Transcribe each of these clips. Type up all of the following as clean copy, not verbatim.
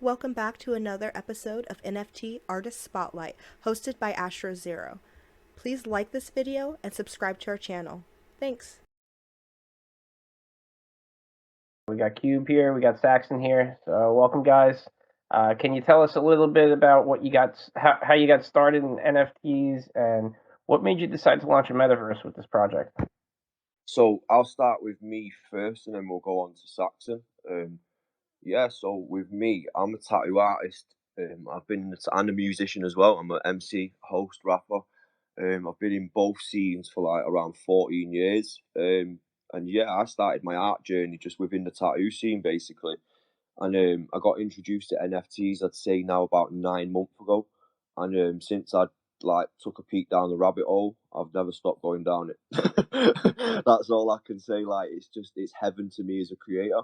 welcome back to another episode of NFT Artist Spotlight, hosted by AstroZero. Please like this video and subscribe to our channel. Thanks. We got Cube here, we got Saxon here. So welcome, guys. Can you tell us a little bit about what you got, how you got started in NFTs, and what made you decide to launch a metaverse with this project? So I'll start with me first, and then we'll go on to Saxon. So with me, I'm a tattoo artist. I've been and a musician as well. I'm an MC, host, rapper. I've been in both scenes for like around 14 years. I started my art journey just within the tattoo scene, basically. And I got introduced to NFTs, I'd say now about 9 months ago. And since I took a peek down the rabbit hole, I've never stopped going down it. That's all I can say. Like, it's heaven to me as a creator.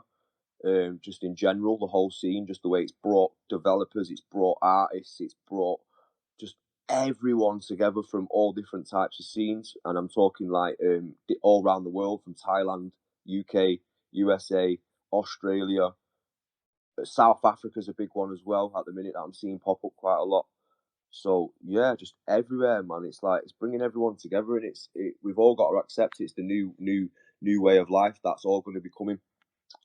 Just in general, the whole scene, just the way it's brought developers, it's brought artists, it's brought just everyone together from all different types of scenes. And I'm talking like all around the world, from Thailand, UK, USA, Australia. South Africa's a big one as well at the minute that I'm seeing pop up quite a lot. So yeah, just everywhere, man. It's like it's bringing everyone together, and we've all got to accept it's the new way of life that's all going to be coming.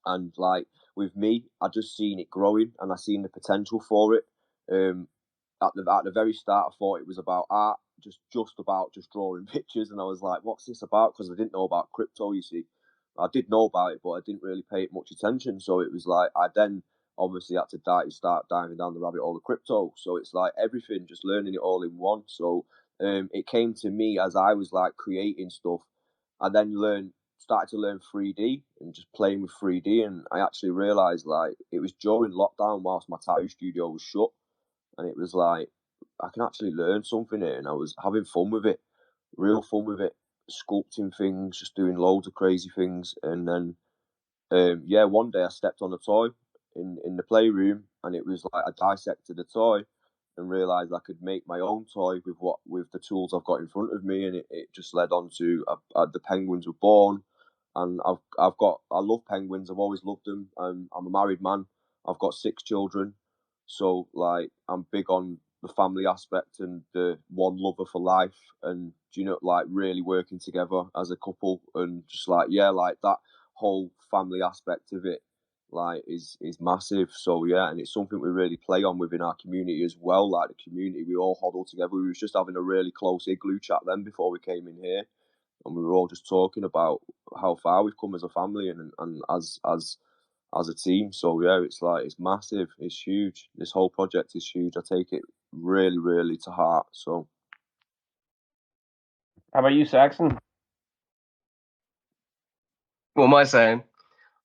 And like with me, I just seen it growing, and I seen the potential for it. At the very start, I thought it was about art, just about drawing pictures, and I was like, "What's this about?" Because I didn't know about crypto. You see, I did know about it, but I didn't really pay it much attention. So it was like I then obviously had to start diving down the rabbit hole of crypto. So it's like everything, just learning it all in one. So it came to me as I was like creating stuff. I then started to learn 3D and just playing with 3D, and I actually realised like it was during lockdown whilst my tattoo studio was shut, and it was like I can actually learn something here, and I was having fun with it, real fun with it, sculpting things, just doing loads of crazy things. And then one day I stepped on a toy in the playroom, and it was like I dissected the toy and realised I could make my own toy with the tools I've got in front of me, and it just led on to the penguins were born. And I love penguins. I've always loved them. I'm a married man. I've got 6 children, so like I'm big on the family aspect and the one lover for life, and like really working together as a couple, and just like that whole family aspect of it like is massive. So yeah, and it's something we really play on within our community as well. Like the community, we all huddle together. We was just having a really close igloo chat then before we came in here, and we were all just talking about how far we've come as a family and as a team. So yeah, it's massive, it's huge. This whole project is huge. I take it really, really to heart. So How about you, Saxon? What am I saying?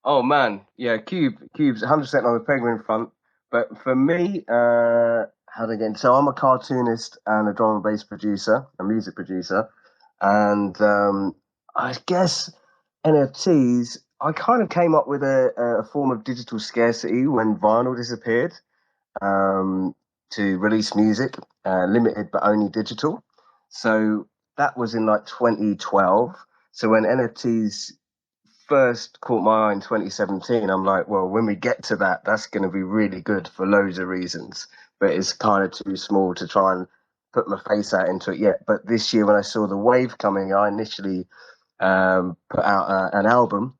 Oh man, yeah, Cube's 100% on the penguin front. But for me, how to get in? So I'm a cartoonist and a drum and bass producer, a music producer, and I guess NFTs. I kind of came up with a form of digital scarcity when vinyl disappeared, to release music, limited but only digital. So that was in like 2012. So when NFTs first caught my eye in 2017, I'm like, well, when we get to that, that's going to be really good for loads of reasons. But it's kind of too small to try and put my face out into it yet. But this year, when I saw the wave coming, I initially put out an album,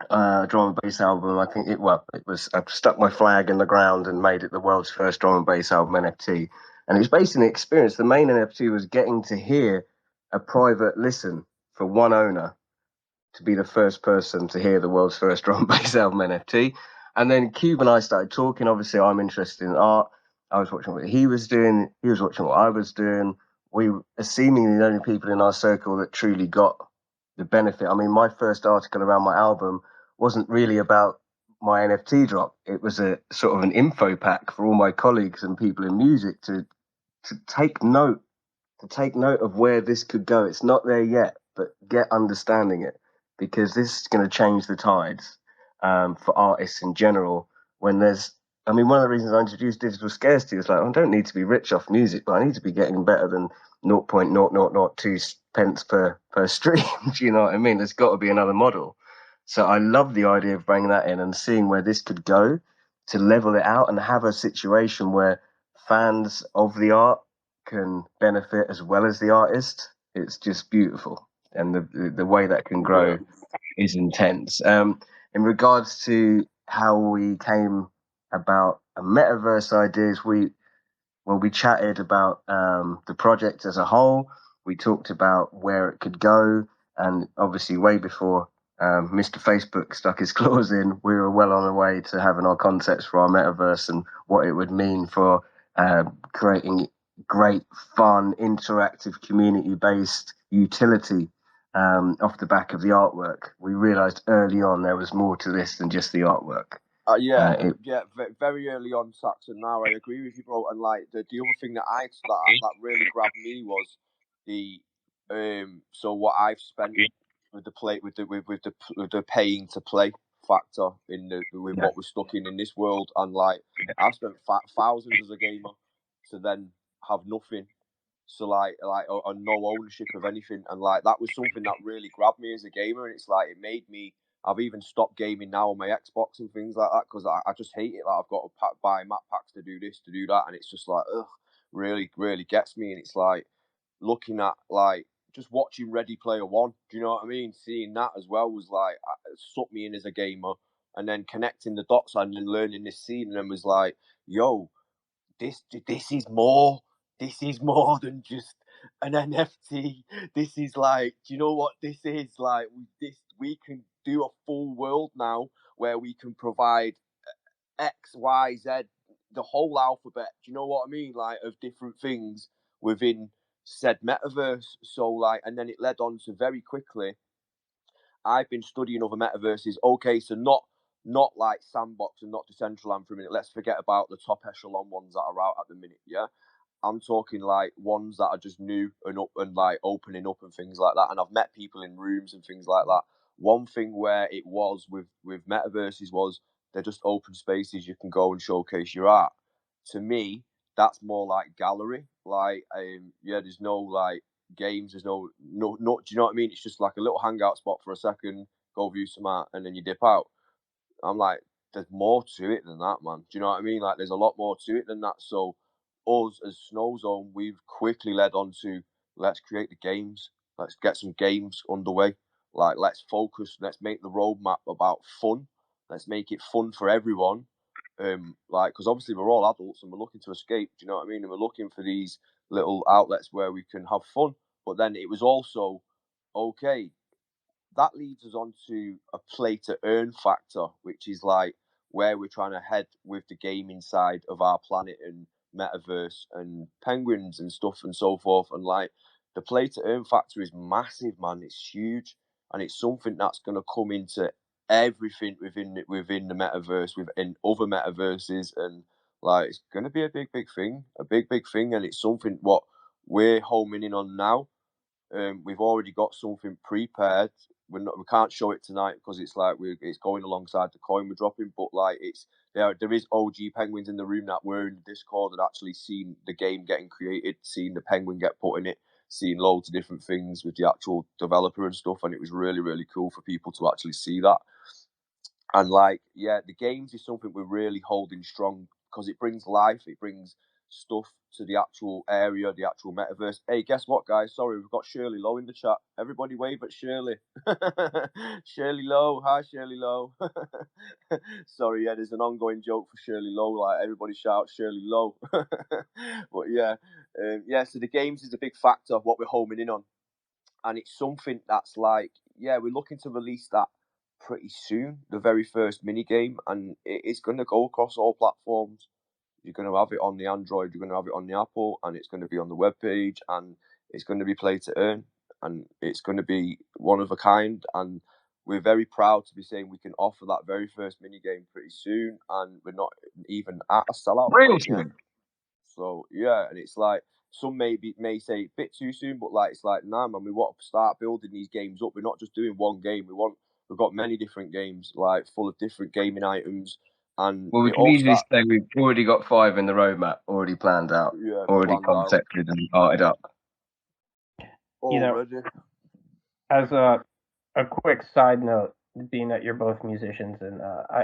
drum and bass album. I think I stuck my flag in the ground and made it the world's first drum and bass album NFT. And it was based on the experience. The main NFT was getting to hear a private listen for one owner to be the first person to hear the world's first drum and bass album NFT. And then Cube and I started talking. Obviously, I'm interested in art. I was watching what he was doing. He was watching what I was doing. We were seemingly the only people in our circle that truly got the benefit. I mean, my first article around my album wasn't really about my NFT drop. It was a sort of an info pack for all my colleagues and people in music to take note of where this could go. It's not there yet, but get understanding it, because this is going to change the tides for artists in general. One of the reasons I introduced digital scarcity was like, I don't need to be rich off music, but I need to be getting better than 0.0002 pence per stream. Do you know what I mean? There's got to be another model. So I love the idea of bringing that in and seeing where this could go. to level it out and have a situation where fans of the art can benefit as well as the artist. It's just beautiful, and the way that can grow is intense. In regards to how we came about a metaverse ideas, we chatted about the project as a whole. We talked about where it could go, and obviously way before Mr. Facebook stuck his claws in, we were well on the way to having our concepts for our metaverse and what it would mean for creating great, fun, interactive, community-based utility off the back of the artwork. We realised early on there was more to this than just the artwork. Very early on, Saxon. Now I agree with you, bro. And like the other thing that really grabbed me was the so what I've spent with the paying to play factor with what we're stuck in this world, and like I've spent thousands as a gamer to then have nothing. So like or no ownership of anything, and like that was something that really grabbed me as a gamer, and it's like it made me. I've even stopped gaming now on my Xbox and things like that because I just hate it. Like I've got to buy map packs to do this, to do that, and it's just like really gets me. And it's like looking at like just watching Ready Player One. Do you know what I mean? Seeing that as well was like sucked me in as a gamer, and then connecting the dots and then learning this scene, and then was like, yo, this is more. This is more than just an NFT. This is like, do you know what this is? Like we can do a full world now where we can provide X, Y, Z, the whole alphabet. Do you know what I mean? Like of different things within said metaverse. So like, and then it led on to very quickly. I've been studying other metaverses. Okay, so not like Sandbox and not Decentraland for a minute. Let's forget about the top echelon ones that are out at the minute. Yeah. I'm talking like ones that are just new and up and like opening up and things like that. And I've met people in rooms and things like that. One thing where it was with metaverses was they're just open spaces you can go and showcase your art. To me, that's more like gallery. Like, there's no like games. There's no. Do you know what I mean? It's just like a little hangout spot for a second, go view some art, and then you dip out. I'm like, there's more to it than that, man. Do you know what I mean? Like, there's a lot more to it than that. So, us as Snow Zone, we've quickly led on to let's create the games. Let's get some games underway. Like, let's focus. Let's make the roadmap about fun. Let's make it fun for everyone. Because obviously we're all adults and we're looking to escape. Do you know what I mean? And we're looking for these little outlets where we can have fun. But then it was also okay. That leads us on to a play to earn factor, which is like where we're trying to head with the gaming side of our planet and metaverse and penguins and stuff and so forth. And like the play to earn factor is massive, man. It's huge, and it's something that's going to come into everything within the metaverse, within other metaverses, and like it's going to be a big thing, and it's something what we're homing in on now. We've already got something prepared. We can't show it tonight because it's like it's going alongside the coin we're dropping. But like there is OG penguins in the room that were in the Discord and actually seen the game getting created, seen the penguin get put in it, seen loads of different things with the actual developer and stuff. And it was really cool for people to actually see that. And like, yeah, the games is something we're really holding strong because it brings life, it brings stuff to the actual area, the actual metaverse. Hey, guess what, guys? Sorry, we've got Shirley Lowe in the chat. Everybody wave at Shirley. Shirley Lowe. Hi, Shirley Lowe. Sorry, yeah, there's an ongoing joke for Shirley Lowe. Like, everybody shout Shirley Lowe. But yeah, so the games is a big factor of what we're homing in on. And it's something that's like, yeah, we're looking to release that pretty soon, the very first mini game, and it's going to go across all platforms. You're going to have it on the Android, you're going to have it on the Apple, and it's going to be on the webpage, and it's going to be play to earn, and it's going to be one of a kind. And we're very proud to be saying we can offer that very first mini game pretty soon, and we're not even at a sellout point yet. So yeah, and it's like some may say a bit too soon, but like it's like, nah, man, we want to start building these games up. We're not just doing one game. We've got many different games, like full of different gaming items. And we can easily say we've already got 5 in the roadmap, already planned out, already concepted and arted up. Already. As a quick side note, being that you're both musicians, and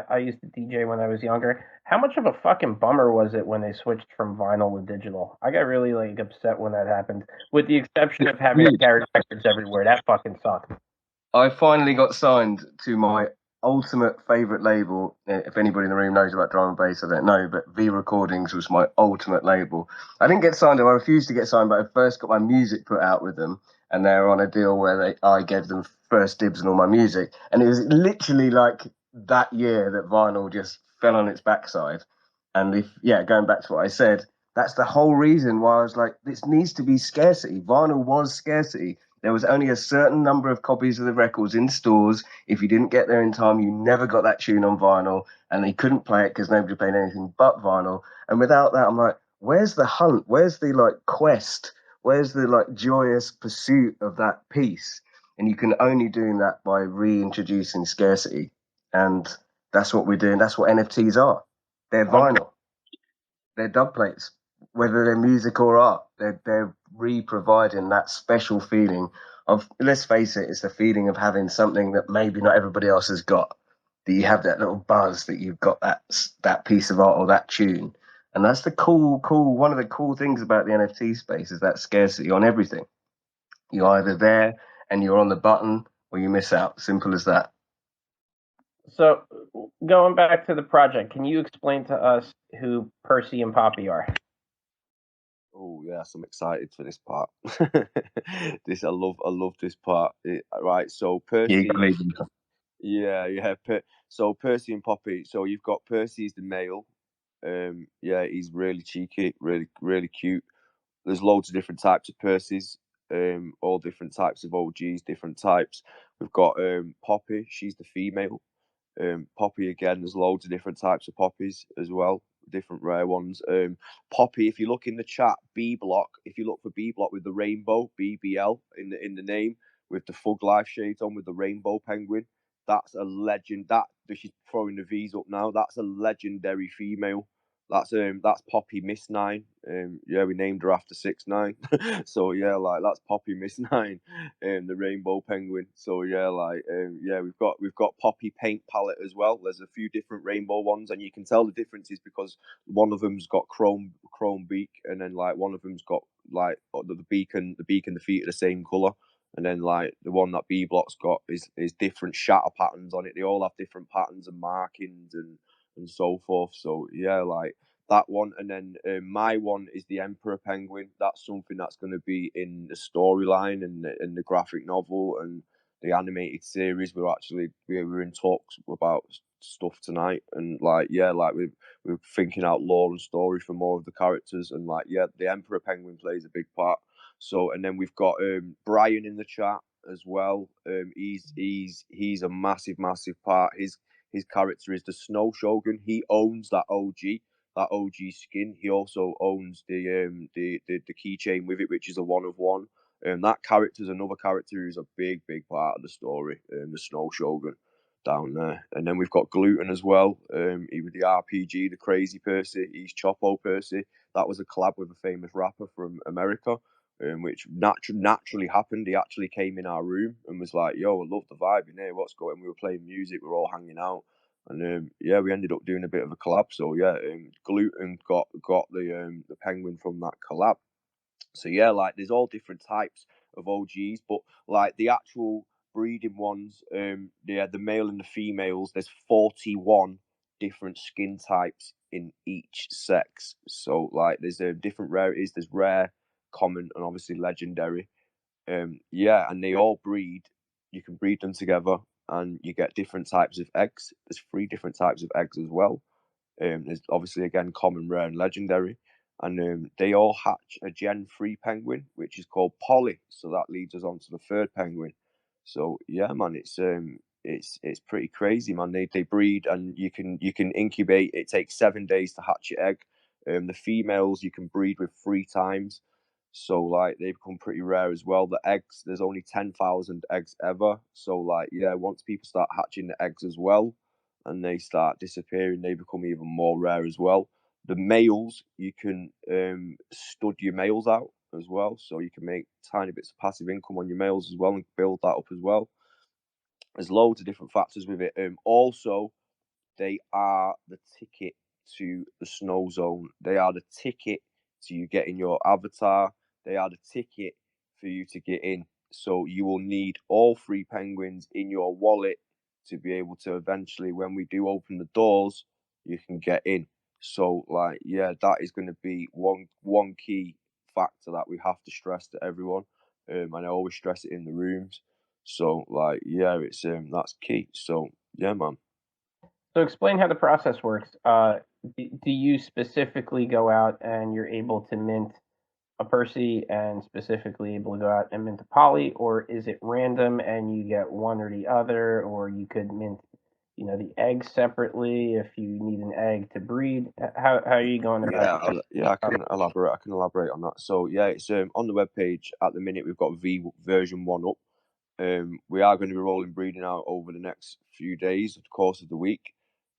I used to DJ when I was younger. How much of a fucking bummer was it when they switched from vinyl to digital? I got really like upset when that happened, with the exception of having to carry records everywhere. That fucking sucked. I finally got signed to my ultimate favorite label. If anybody in the room knows about drum and bass, I don't know, but V Recordings was my ultimate label. I didn't get signed, I refused to get signed, but I first got my music put out with them, and they were on a deal where I gave them first dibs on all my music. And it was literally like that year that vinyl just fell on its backside. And going back to what I said, that's the whole reason why I was like, this needs to be scarcity. Vinyl was scarcity. There was only a certain number of copies of the records in stores. If you didn't get there in time, you never got that tune on vinyl, and they couldn't play it because nobody played anything but vinyl. And without that, I'm like, where's the hunt? Where's the like quest? Where's the like joyous pursuit of that piece? And you can only do that by reintroducing scarcity. And that's what we're doing. That's what NFTs are. They're vinyl. They're dub plates, whether they're music or art. They're re-providing that special feeling of, let's face it, it's the feeling of having something that maybe not everybody else has got. That you have that little buzz that you've got that piece of art or that tune, and that's the cool. One of the cool things about the NFT space is that scarcity on everything. You're either there and you're on the button, or you miss out. Simple as that. So, going back to the project, can you explain to us who Percy and Poppy are? Oh yes, I'm excited for this part. I love this part. Right, so Percy. So Percy and Poppy. So you've got Percy's the male. Yeah, he's really cheeky, really cute. There's loads of different types of Percys. All different types of OGs, different types. We've got Poppy. She's the female. Poppy again. There's loads of different types of poppies as well, different rare ones. Poppy, if you look in the chat, B Block. If you look for B Block with the rainbow BBL in the name, with the Fug Life shades on with the rainbow penguin, that's a legend. She's throwing the V's up now. That's a legendary female. That's Poppy Miss Nine. Yeah, we named her after 6ix9ine. So yeah, like that's Poppy Miss Nine, the rainbow penguin. So yeah, we've got Poppy paint palette as well. There's a few different rainbow ones, and you can tell the differences because one of them's got chrome beak, and then like one of them's got like the beak and the feet are the same color. And then like the one that B Block's got is different shatter patterns on it. They all have different patterns and markings and so forth. So yeah, like that one. And then my one is the Emperor Penguin. That's something that's going to be in the storyline and the graphic novel and the animated series. We're in talks about stuff tonight, and like we're thinking out lore and story for more of the characters, and like the Emperor Penguin plays a big part. So and then we've got Brian in the chat as well. He's a massive part. His character is the Snow Shogun. He owns that OG skin. He also owns the keychain with it, which is a one of one. That character is another character who's a big part of the story. The Snow Shogun down there, and then we've got Gluten as well. He with the RPG, the Crazy Percy. He's Chopo Percy. That was a collab with a famous rapper from America. Which naturally happened. He actually came in our room and was like, "Yo, I love the vibe in here. What's going?" We were playing music. We were all hanging out, and we ended up doing a bit of a collab. So yeah, Gluten got the penguin from that collab. So yeah, like there's all different types of OGs, but like the actual breeding ones, the male and the females, there's 41 different skin types in each sex. So like there's different rarities. There's rare, common, and obviously legendary. And they all breed. You can breed them together, and you get different types of eggs. There's 3 different types of eggs as well. There's obviously again common, rare, and legendary, and they all hatch a Gen 3 penguin, which is called Polly. So that leads us on to the 3rd penguin. So yeah, man, it's pretty crazy, man. They breed, and you can incubate. It takes 7 days to hatch your egg. The females you can breed with 3 times. So like they become pretty rare as well. The eggs, there's only 10,000 eggs ever. So like once people start hatching the eggs as well, and they start disappearing, they become even more rare as well. The males, you can stud your males out as well, so you can make tiny bits of passive income on your males as well and build that up as well. There's loads of different factors with it. Also, they are the ticket to the snow zone. They are the ticket to you getting your avatar. They are the ticket for you to get in. So you will need all 3 penguins in your wallet to be able to eventually, when we do open the doors, you can get in. So like, yeah, that is going to be one key factor that we have to stress to everyone. And I always stress it in the rooms. So like, yeah, it's that's key. So yeah, man. So explain how the process works. Do you specifically go out and you're able to mint a Percy and specifically able to go out and mint a poly, or is it random and you get one or the other, or you could mint, the eggs separately if you need an egg to breed? How are you going about? I can elaborate. I can elaborate on that. So yeah, it's on the webpage at the minute. We've got version 1 up. We are going to be rolling breeding out over the next few days, of course of the week.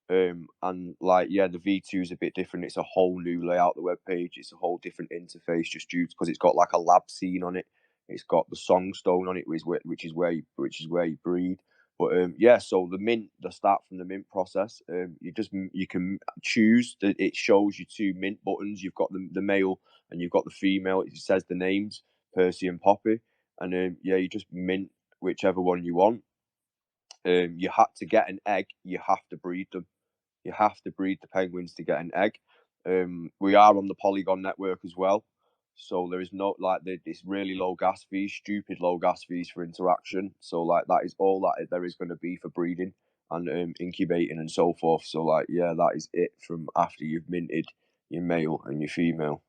And like, yeah, the V2 is a bit different. It's a whole new layout. The web page. It's a whole different interface, just due because it's got like a lab scene on it. It's got the song stone on it, which is where you breed. But yeah, so the start from the mint process. You can choose that. It shows you 2 mint buttons. You've got the male and you've got the female. It says the names Percy and Poppy, and yeah, you just mint whichever one you want. You had to get an egg. You have to breed them. You have to breed the penguins to get an egg. We are on the Polygon network as well, so there is no it's really low gas fees, stupid low gas fees for interaction. So like that is all that there is going to be for breeding and incubating and so forth. So like, yeah, that is it from after you've minted your male and your female.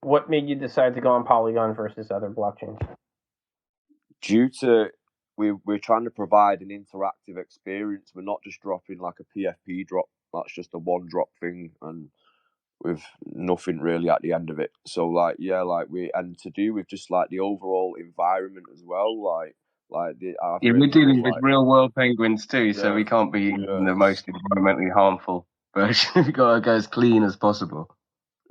What made you decide to go on Polygon versus other blockchains? Due to we're trying to provide an interactive experience. We're not just dropping like a PFP drop. That's just a one drop thing and with nothing really at the end of it. So like, yeah, like and to do with just like the overall environment as well. We're dealing with real world penguins too, so we can't be the most environmentally harmful version. We've got to go as clean as possible.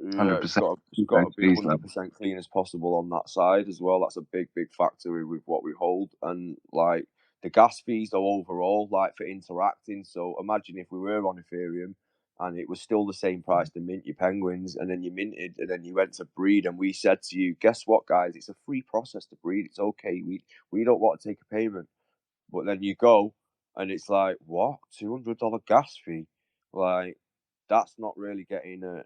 100%. It's got to be 100% clean as possible on that side as well. That's a big factor with what we hold. And like the gas fees though overall, like for interacting. So imagine if we were on Ethereum and it was still the same price to mint your penguins, and then you minted and then you went to breed, and we said to you, guess what guys, it's a free process to breed. It's okay. We don't want to take a payment. But then you go and it's like, what? $200 gas fee? Like, that's not really getting a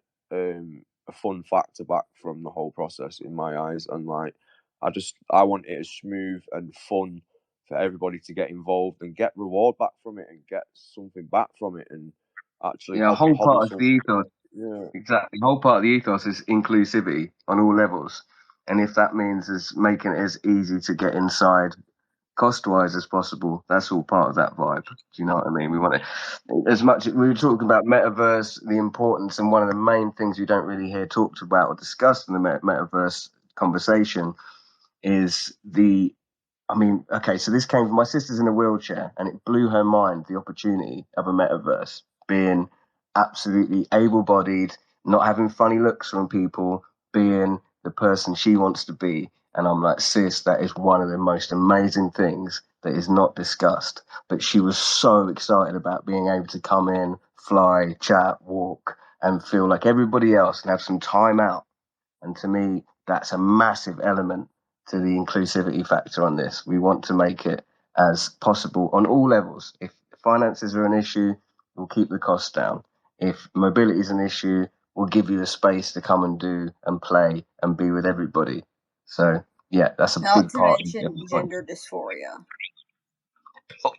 fun factor back from the whole process in my eyes. And like, I want it as smooth and fun for everybody to get involved and get reward back from it and get something back from it and actually a whole part of the ethos. Yeah, exactly. The whole part of the ethos is inclusivity on all levels, and if that means is making it as easy to get inside cost-wise as possible, that's all part of that vibe. Do you know what I mean? We want it as much. We were talking about metaverse, the importance, and one of the main things you don't really hear talked about or discussed in the metaverse conversation is so this came from my sister's in a wheelchair, and it blew her mind, the opportunity of a metaverse, being absolutely able-bodied, not having funny looks from people, being the person she wants to be. And I'm like, sis, that is one of the most amazing things that is not discussed. But she was so excited about being able to come in, fly, chat, walk, and feel like everybody else and have some time out. And to me, that's a massive element to the inclusivity factor on this. We want to make it as possible on all levels. If finances are an issue, we'll keep the costs down. If mobility is an issue, we'll give you the space to come and do and play and be with everybody. So yeah, that's a big part. Not to mention gender dysphoria.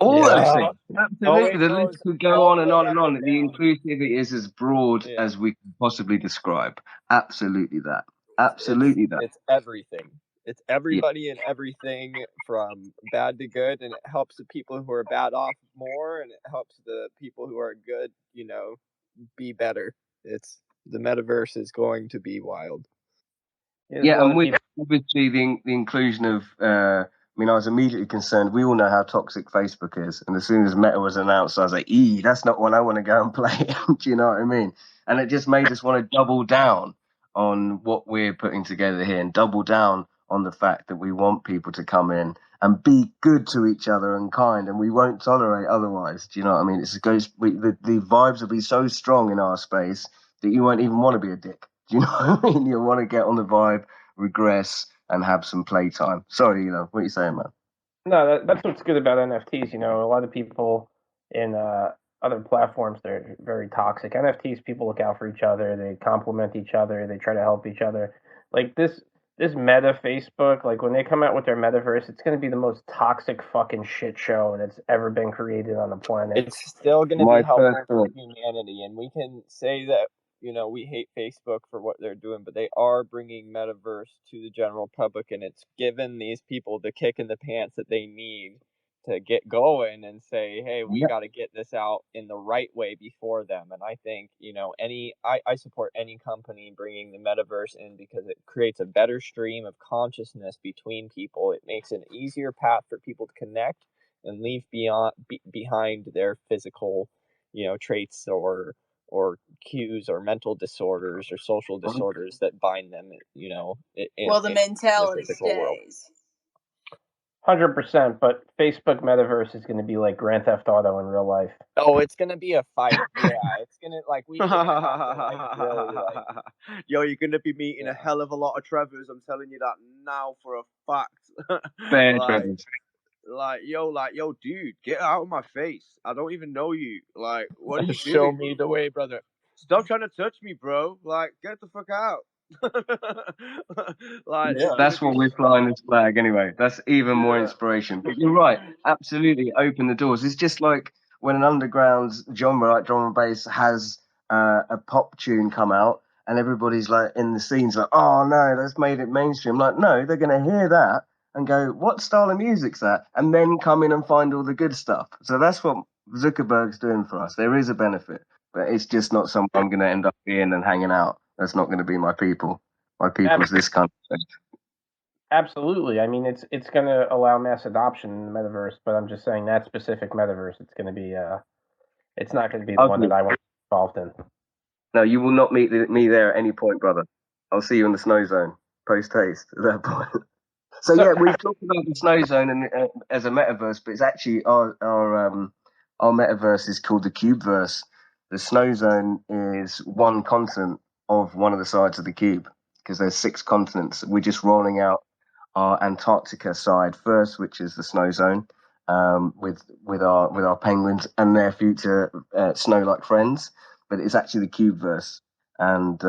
All those things. Absolutely. The list could go on and on and on. The inclusivity is as broad as we can possibly describe. Absolutely that. Absolutely that. It's everything. It's everybody and everything from bad to good, and it helps the people who are bad off more, and it helps the people who are good, be better. The metaverse is going to be wild. Yeah, and with obviously the inclusion of I was immediately concerned. We all know how toxic Facebook is, and as soon as Meta was announced, I was like, that's not one I want to go and play." Do you know what I mean? And it just made us want to double down on what we're putting together here and double down on the fact that we want people to come in and be good to each other and kind, and we won't tolerate otherwise. Do you know what I mean? The vibes will be so strong in our space that you won't even want to be a dick. Do you know what I mean? You'll want to get on the vibe, regress, and have some playtime. Sorry, what are you saying, man? No, that's what's good about NFTs. A lot of people in other platforms, they're very toxic. NFTs, people look out for each other. They complement each other. They try to help each other. Like this meta Facebook, like when they come out with their metaverse, it's going to be the most toxic fucking shit show that's ever been created on the planet. It's still going to be helpful for humanity, and we can say that we hate Facebook for what they're doing, but they are bringing metaverse to the general public, and it's given these people the kick in the pants that they need to get going and say, hey, we got to get this out in the right way before them. And I think I support any company bringing the metaverse in, because it creates a better stream of consciousness between people. It makes an easier path for people to connect and leave behind their physical traits or cues or mental disorders or social disorders that bind them the mentality stays. 100%, but Facebook metaverse is going to be like Grand Theft Auto in real life. Oh, it's going to be a fight. Yeah, it's going to we really Yo, you're going to be meeting a hell of a lot of Trevors. I'm telling you that now for a fact. Yo, dude, get out of my face. I don't even know you. Like, what are you doing? Show me the way, brother. Stop trying to touch me, bro. Like, get the fuck out. That's what we're flying this flag anyway. That's even more inspiration. But you're right, absolutely open the doors. It's just like when an underground genre like drum and bass has a pop tune come out, and everybody's like in the scenes like, oh no, that's made it mainstream. Like, no, they're gonna hear that and go, what style of music's that? And then come in and find all the good stuff. So that's what Zuckerberg's doing for us. There is a benefit, but it's just not something I'm gonna end up being and hanging out. That's not going to be my people. My people is this kind of thing. Absolutely. I mean, it's going to allow mass adoption in the metaverse, but I'm just saying that specific metaverse, it's going to be it's not going to be the one that I want to be involved in. No, you will not meet me there at any point, brother. I'll see you in the snow zone post haste at that point. So yeah, we've talked about the snow zone and as a metaverse, but it's actually our metaverse is called the Cubeverse. The snow zone is one continent of one of the sides of the cube, because there's 6 continents. We're just rolling out our Antarctica side first, which is the snow zone, with our penguins and their future snow-like friends. But it's actually the Cubeverse, and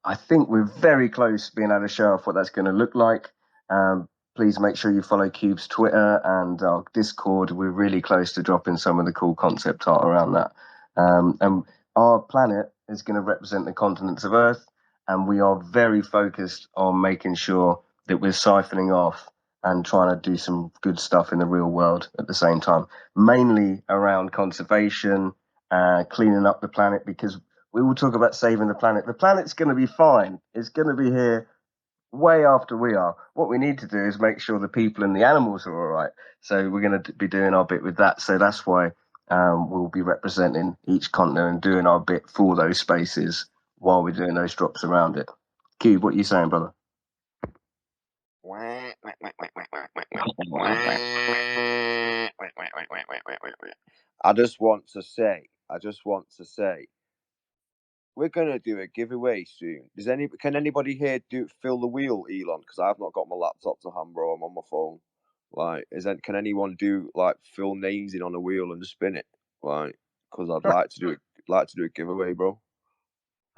I think we're very close to being able to show off what that's going to look like. Please make sure you follow Cube's Twitter and our Discord. We're really close to dropping some of the cool concept art around that. And our planet is going to represent the continents of Earth, and we are very focused on making sure that we're siphoning off and trying to do some good stuff in the real world at the same time, mainly around conservation, cleaning up the planet, because we will talk about saving the planet. The planet's going to be fine. It's going to be here way after we are. What we need to do is make sure the people and the animals are all right. So we're going to be doing our bit with that. So that's why we'll be representing each continent and doing our bit for those spaces while we're doing those drops around it. Cube, what are you saying, brother? I just want to say, we're gonna do a giveaway soon. Can anybody here fill the wheel, Elon? Because I've not got my laptop to hand, bro. I'm on my phone. Can anyone fill names in on a wheel and just spin it? Because I'd like to do a giveaway, bro.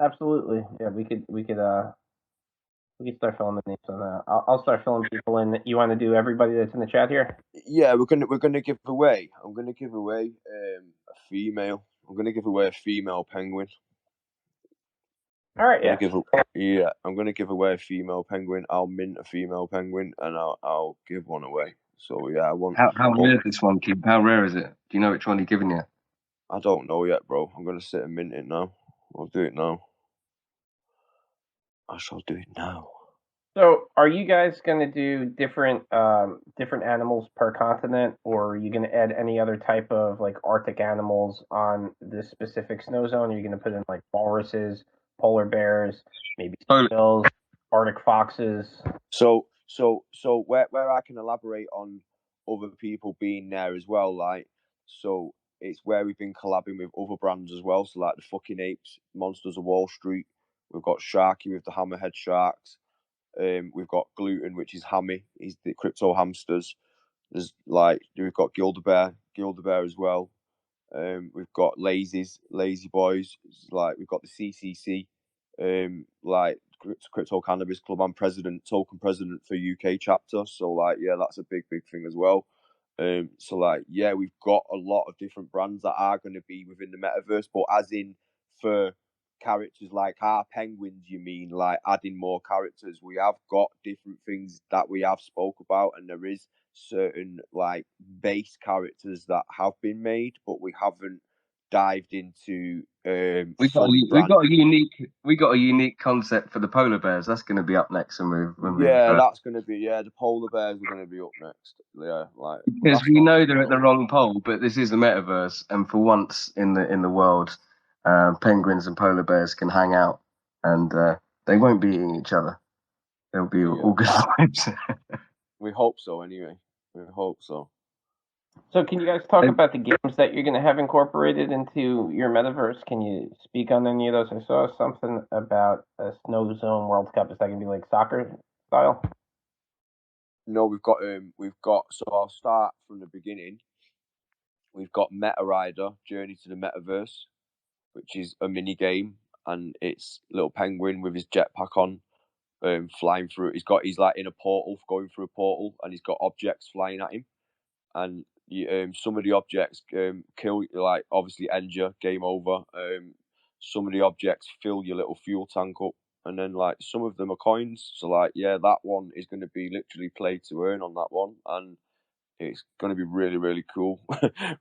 Absolutely. Yeah, we could start filling the names on that. I'll start filling people in. You want to do everybody that's in the chat here? Yeah, we're gonna give away. I'm gonna give away a female. I'm gonna give away a female penguin. All right. I'm gonna give away a female penguin. I'll mint a female penguin and I'll give one away. So yeah, I want. How rare is this one, Cube? How rare is it? Do you know which one you're giving yet? I don't know yet, bro. I'm gonna sit and mint it now. I'll do it now. I shall do it now. So, are you guys going to do different animals per continent, or are you going to add any other type of Arctic animals on this specific snow zone? Are you going to put in walruses, polar bears, maybe seals? Arctic foxes. So where I can elaborate on other people being there as well, like, so it's where we've been collabing with other brands as well. So like the Fucking Apes, Monsters of Wall Street. We've got Sharky with the Hammerhead Sharks. We've got Gluten, which is Hammy. He's the crypto hamsters. We've got Gildabear as well. We've got Lazy Boys. We've got the CCC. Crypto Cannabis Club. I'm token president for UK chapter. So that's a big thing as well. We've got a lot of different brands that are going to be within the metaverse, but as in for characters like our penguins, you mean like adding more characters? We have got different things that we have spoke about, and there is certain like base characters that have been made, but we haven't dived into we got a unique concept for the polar bears. That's going to be up next that's going to be the polar bears are going to be up next. Because we know they're at the wrong pole, but this is the metaverse, and for once in the world, penguins and polar bears can hang out, and they won't be eating each other. They'll be all good vibes. We hope so. Anyway, we hope so. So can you guys talk about the games that you're going to have incorporated into your metaverse? Can you speak on any of those? I saw something about a Snow Zone World Cup. Is that going to be like soccer style? No, we've got. So I'll start from the beginning. We've got Meta Rider Journey to the Metaverse, which is a mini game, and it's little penguin with his jetpack on, flying through. He's like in a portal, going through a portal, and he's got objects flying at him. And some of the objects kill, like obviously end your game over. Some of the objects fill your little fuel tank up, and then like some of them are coins. So that one is going to be literally play to earn on that one, and it's going to be really, really cool.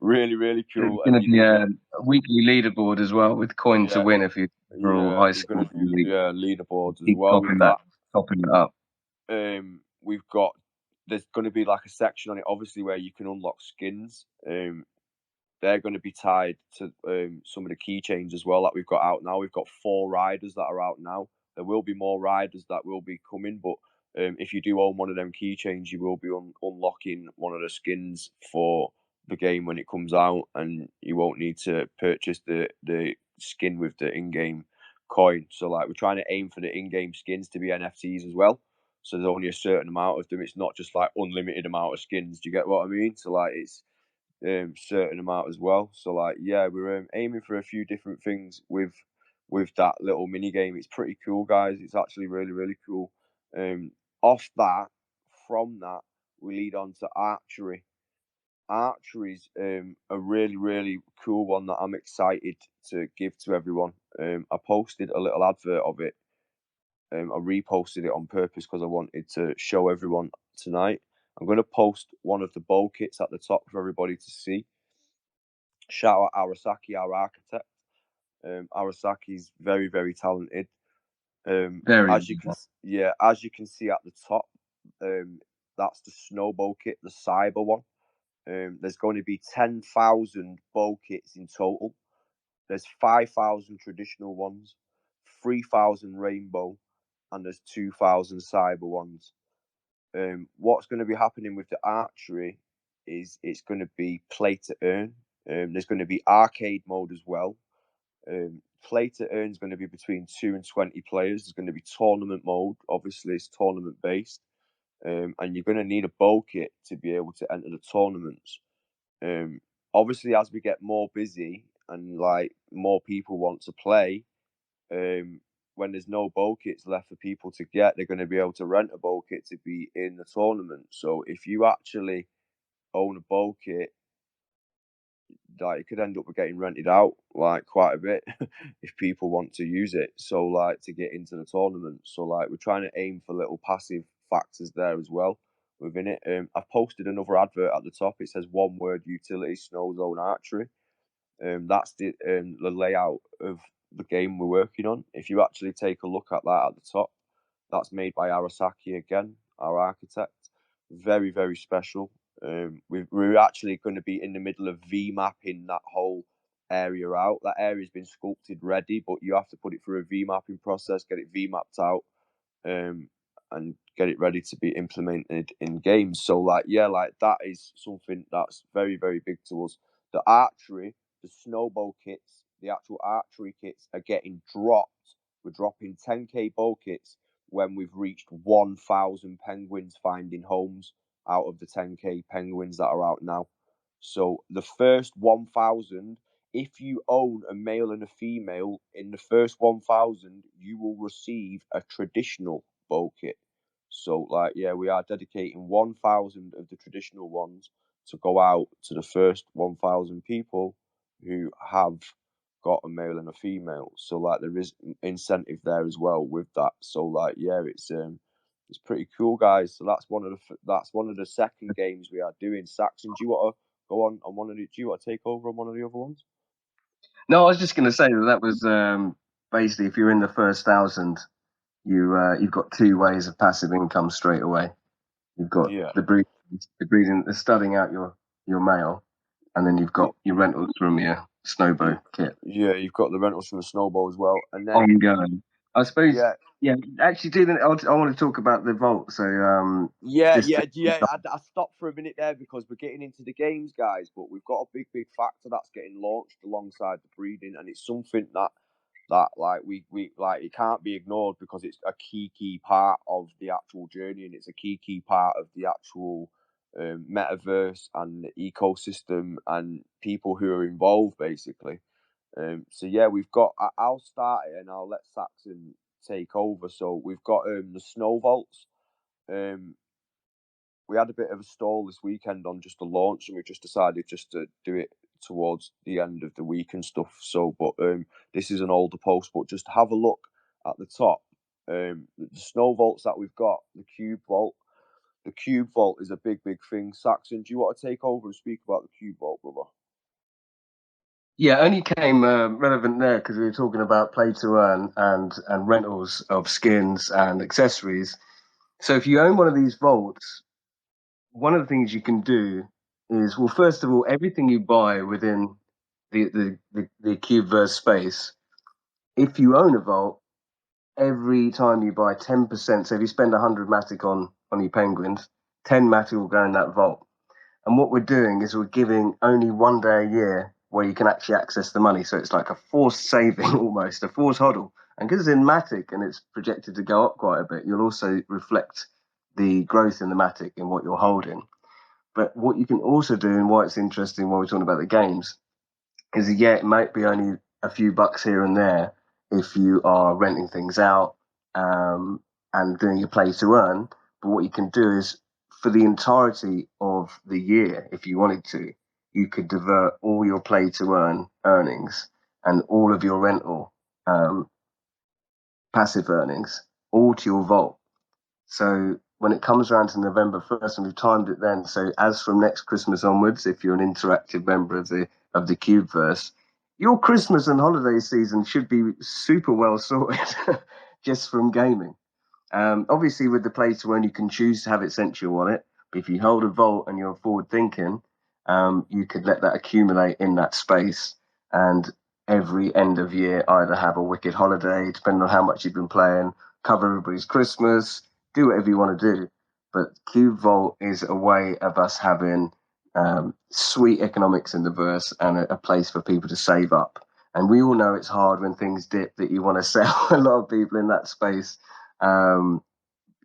really cool. It's going to be a weekly leaderboard as well with coin to win if you roll high school. Leaderboards as well with that. Topping it up. There's going to be like a section on it, obviously, where you can unlock skins. They're going to be tied to some of the keychains as well that we've got out now. We've got 4 riders that are out now. There will be more riders that will be coming, but if you do own one of them keychains, you will be unlocking one of the skins for the game when it comes out, and you won't need to purchase the skin with the in-game coin. So we're trying to aim for the in-game skins to be NFTs as well. So there's only a certain amount of them. It's not just like unlimited amount of skins. Do you get what I mean? So it's certain amount as well. So we're aiming for a few different things with that little mini game. It's pretty cool, guys. It's actually really, really cool. From that, we lead on to archery. Archery's a really, really cool one that I'm excited to give to everyone. I posted a little advert of it. I reposted it on purpose because I wanted to show everyone tonight. I'm going to post one of the bow kits at the top for everybody to see. Shout out Arasaki, our architect. Arasaki's very, very talented. As you can see at the top, that's the snow bow kit, the cyber one. There's going to be 10,000 bow kits in total. There's 5,000 traditional ones, 3,000 rainbow, and there's 2,000 cyber ones. What's going to be happening with the archery is it's going to be play to earn. There's going to be arcade mode as well. Play to earn is going to be between 2 and 20 players. There's going to be tournament mode. Obviously, it's tournament based. And you're going to need a bow kit to be able to enter the tournaments. Obviously, as we get more busy and more people want to play, when there's no bow kits left for people to get, they're going to be able to rent a bow kit to be in the tournament. So if you actually own a bow kit, it could end up getting rented out quite a bit if people want to use it. So to get into the tournament. So we're trying to aim for little passive factors there as well within it. I've posted another advert at the top. It says one word utility Snow Zone Archery. That's the layout of the game we're working on. If you actually take a look at that at the top, that's made by Arasaki again, our architect. Very, very special. We're actually going to be in the middle of V-mapping that whole area out. That area's been sculpted ready, but you have to put it through a V-mapping process, get it V-mapped out. and get it ready to be implemented in games. So like that is something that's very, very big to us. The archery, the snowball kits, the actual archery kits are getting dropped. We're dropping 10k bow kits when we've reached 1,000 penguins finding homes out of the 10k penguins that are out now. So the first 1,000, if you own a male and a female in the first 1,000, you will receive a traditional bow kit. So like, we are dedicating 1,000 of the traditional ones to go out to the first 1,000 people who have got a male and a female. So like, there is incentive there as well with that. So like, it's pretty cool, guys. So that's one of the second games we are doing. Saxon, do you want to go on one of the? Do you want to take over on one of the other ones? No, I was just going to say that was basically, if you're in the first 1,000, you've got 2 ways of passive income straight away. You've got the breeding, the studying out your male, and then you've got your rentals from your snowbow kit. Yeah, you've got the rentals from the snowball as well, and then ongoing. I suppose. Yeah. Actually, I want to talk about the vault. So I stopped for a minute there because we're getting into the games, guys. But we've got a big factor that's getting launched alongside the breeding, and it's something that like we like, it can't be ignored because it's a key part of the actual journey, and it's a key part of the actual metaverse and the ecosystem and people who are involved, basically. So we've got. I'll start it and I'll let Saxon take over. So we've got the snow vaults. We had a bit of a stall this weekend on just the launch, and we just decided just to do it towards the end of the week and stuff. So, but this is an older post, but just have a look at the top. The snow vaults that we've got, the cube vault. The cube vault is a big thing. Saxon, do you want to take over and speak about the cube vault, brother? Yeah, only came relevant there because we were talking about play to earn and rentals of skins and accessories. So if you own one of these vaults, one of the things you can do is, well, first of all, everything you buy within the Cubeverse space, if you own a vault, every time you buy 10%, so if you spend 100 Matic on your penguins, 10 Matic will go in that vault. And what we're doing is we're giving only 1 day a year where you can actually access the money. So it's like a forced saving, almost a forced hodl. And because it's in Matic and it's projected to go up quite a bit, you'll also reflect the growth in the Matic in what you're holding. But what you can also do, and why it's interesting while we're talking about the games, is it might be only a few bucks here and there if you are renting things out and doing your play to earn. But what you can do is, for the entirety of the year, if you wanted to, you could divert all your play to earn earnings and all of your rental passive earnings all to your vault. So when it comes around to November 1st, and we've timed it then, so as from next Christmas onwards, if you're an interactive member of the Cubeverse, your Christmas and holiday season should be super well sorted just from gaming. Obviously, with the play to earn, you can choose to have it sent to your wallet. But if you hold a vault and you're forward thinking, you could let that accumulate in that space. And every end of year, either have a wicked holiday, depending on how much you've been playing, cover everybody's Christmas, do whatever you want to do. But Cube Vault is a way of us having sweet economics in the verse and a place for people to save up. And we all know it's hard when things dip that you want to sell. A lot of people in that space can't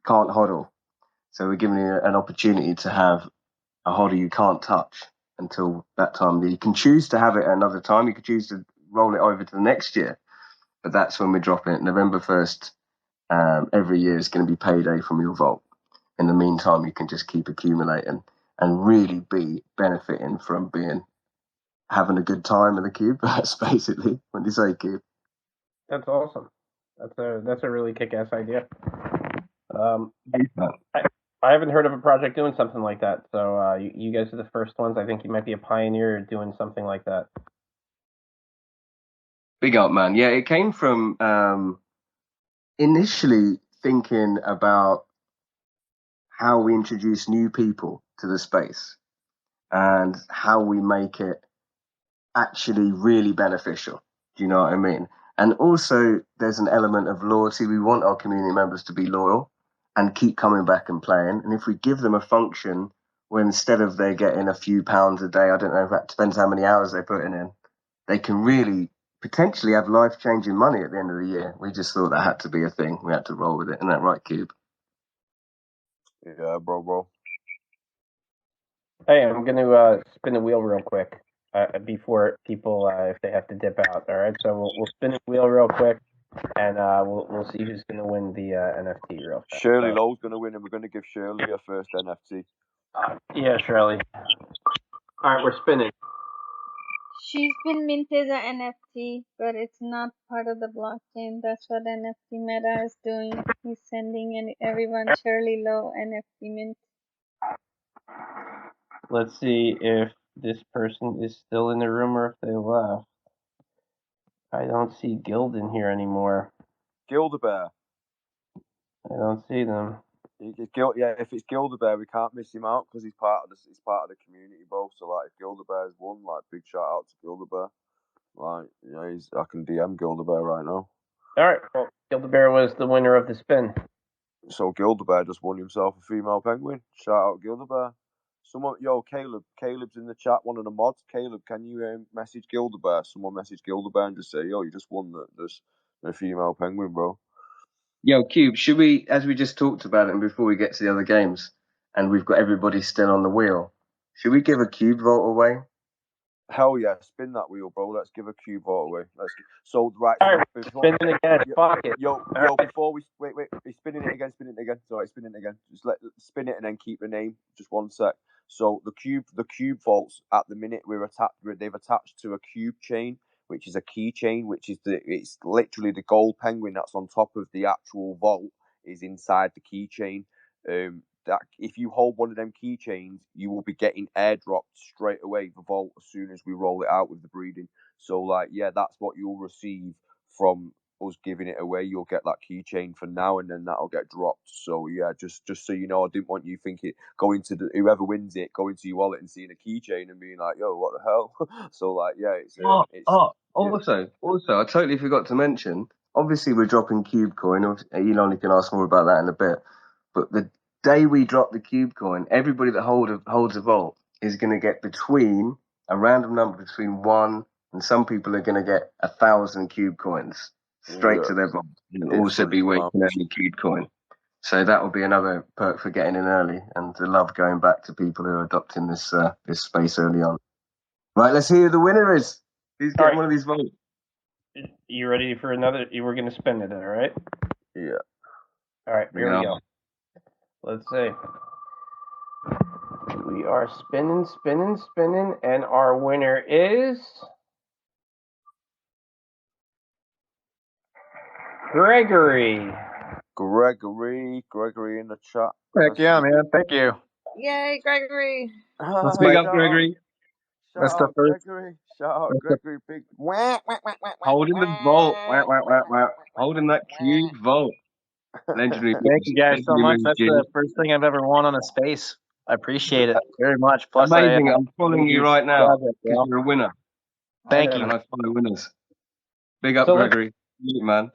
hodl. So we're giving you an opportunity to have a hodl you can't touch until that time. You can choose to have it at another time. You can choose to roll it over to the next year. But that's when we're dropping it. November 1st, every year is going to be payday from your vault. In the meantime, you can just keep accumulating and really be benefiting from having a good time in the cube. That's basically when you say cube. That's awesome. That's a really kick-ass idea. I haven't heard of a project doing something like that, so you guys are the first ones. I think you might be a pioneer doing something like that. Big up, man. Yeah, it came from initially thinking about how we introduce new people to the space and how we make it actually really beneficial. Do you know what I mean? And also, there's an element of loyalty. We want our community members to be loyal and keep coming back and playing. And if we give them a function where instead of they getting a few pounds a day, I don't know if that depends how many hours they're putting in, they can really potentially have life-changing money at the end of the year. We just thought that had to be a thing. We had to roll with it. Isn't that right, Cube? Yeah, bro. Hey, I'm going to spin the wheel real quick before people, if they have to dip out. All right, so we'll spin the wheel real quick, and we'll see who's going to win the NFT real fast. Shirley Lowe's going to win, and we're going to give Shirley her first NFT. Yeah, Shirley. All right, we're spinning. She's been minted an NFT, but it's not part of the blockchain. That's what NFT Meta is doing. He's sending everyone Shirley Lowe NFT mint. Let's see if this person is still in the room or if they left. I don't see Guild in here anymore. Gildabear. I don't see them. If it's Gildabear, we can't miss him out because he's part of the community, bro. So like, if Gildabear's won, like, big shout out to Gildabear. Like, yeah, I can DM Gildabear right now. All right, well, Gildabear was the winner of the spin. So Gildabear just won himself a female penguin. Shout out Gildabear. Caleb's in the chat, one of the mods. Caleb, can you message Gildabear? Someone message Gildabear and just say, yo, you just won the female penguin, bro. Yo, Cube, should we, as we just talked about it, and before we get to the other games, and we've got everybody still on the wheel, should we give a Cube vote away? Hell yeah, spin that wheel, bro. Let's give a Cube vote away. All right, spin it again. Fuck it. Before we wait, he's spinning it again. Sorry, spinning it again. Just spin it and then keep the name. Just one sec. So the cube vaults at the minute they've attached to a cube chain, which is a keychain, which is it's literally the gold penguin that's on top of the actual vault is inside the keychain. That if you hold one of them keychains, you will be getting airdropped straight away the vault as soon as we roll it out with the breeding. So like, yeah, that's what you'll receive from us giving it away. You'll get that keychain for now, and then that'll get dropped. So yeah, just so you know, I didn't want you thinking going to whoever wins it, going to your wallet and seeing a keychain and being like, yo, what the hell? So like, yeah, Also, I totally forgot to mention. Obviously, we're dropping Cube Coin. Elon, you can ask more about that in a bit. But the day we drop the Cube Coin, everybody that holds a vault is going to get between a random number between 1 and some people are going to get 1,000 Cube Coins straight to their vault, and also be waiting early Cube Coin. So that will be another perk for getting in early, and the love going back to people who are adopting this space early on. Right, let's hear who the winner is. Who's getting one of these votes? You ready for another? You were going to spin it, all right? Yeah. All right, here we go. Let's see. We are spinning, and our winner is Gregory. Gregory in the chat. Heck yeah, man. Thank you. Yay, Gregory. Let's big up Gregory. Shout out Gregory. Big holding the vault. Holding that Cube vault. Legendary. Thank you guys so much. That's the first thing I've ever won on a space. I appreciate it very much. Plus, amazing. I'm following you right now because you're a winner. Thank you. And I follow winners. Big up, Gregory. Man.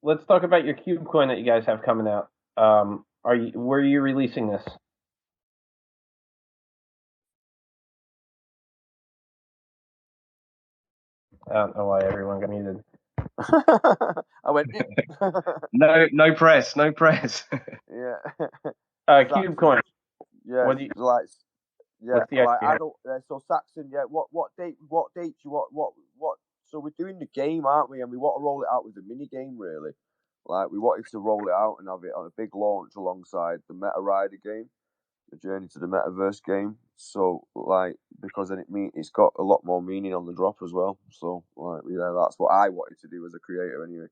Let's talk about your Cube Coin that you guys have coming out. Where are you releasing this? I don't know why everyone got muted. I went. no press. Yeah. Cube Coin. Yeah. What do you, so Saxon. Yeah. What date? What? So we're doing the game, aren't we? And we want to roll it out with the mini game, really. Like, we wanted to roll it out and have it on a big launch alongside the Meta Rider game, the Journey to the Metaverse game. So, like, because then it's got a lot more meaning on the drop as well. So, like, yeah, that's what I wanted to do as a creator, anyway.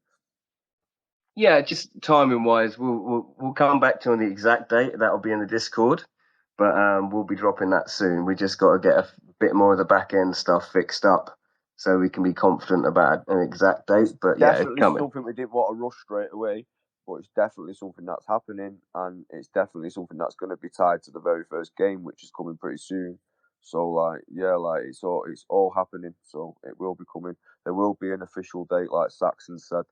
Yeah, just timing wise, we'll come back to on the exact date. That'll be in the Discord, but we'll be dropping that soon. We just got to get a bit more of the back end stuff fixed up so we can be confident about an exact date. But yeah, it's coming. Something we didn't want to rush straight away, but it's definitely something that's happening, and it's definitely something that's going to be tied to the very first game, which is coming pretty soon. So like it's all happening. So it will be coming. There will be an official date, like Saxon said.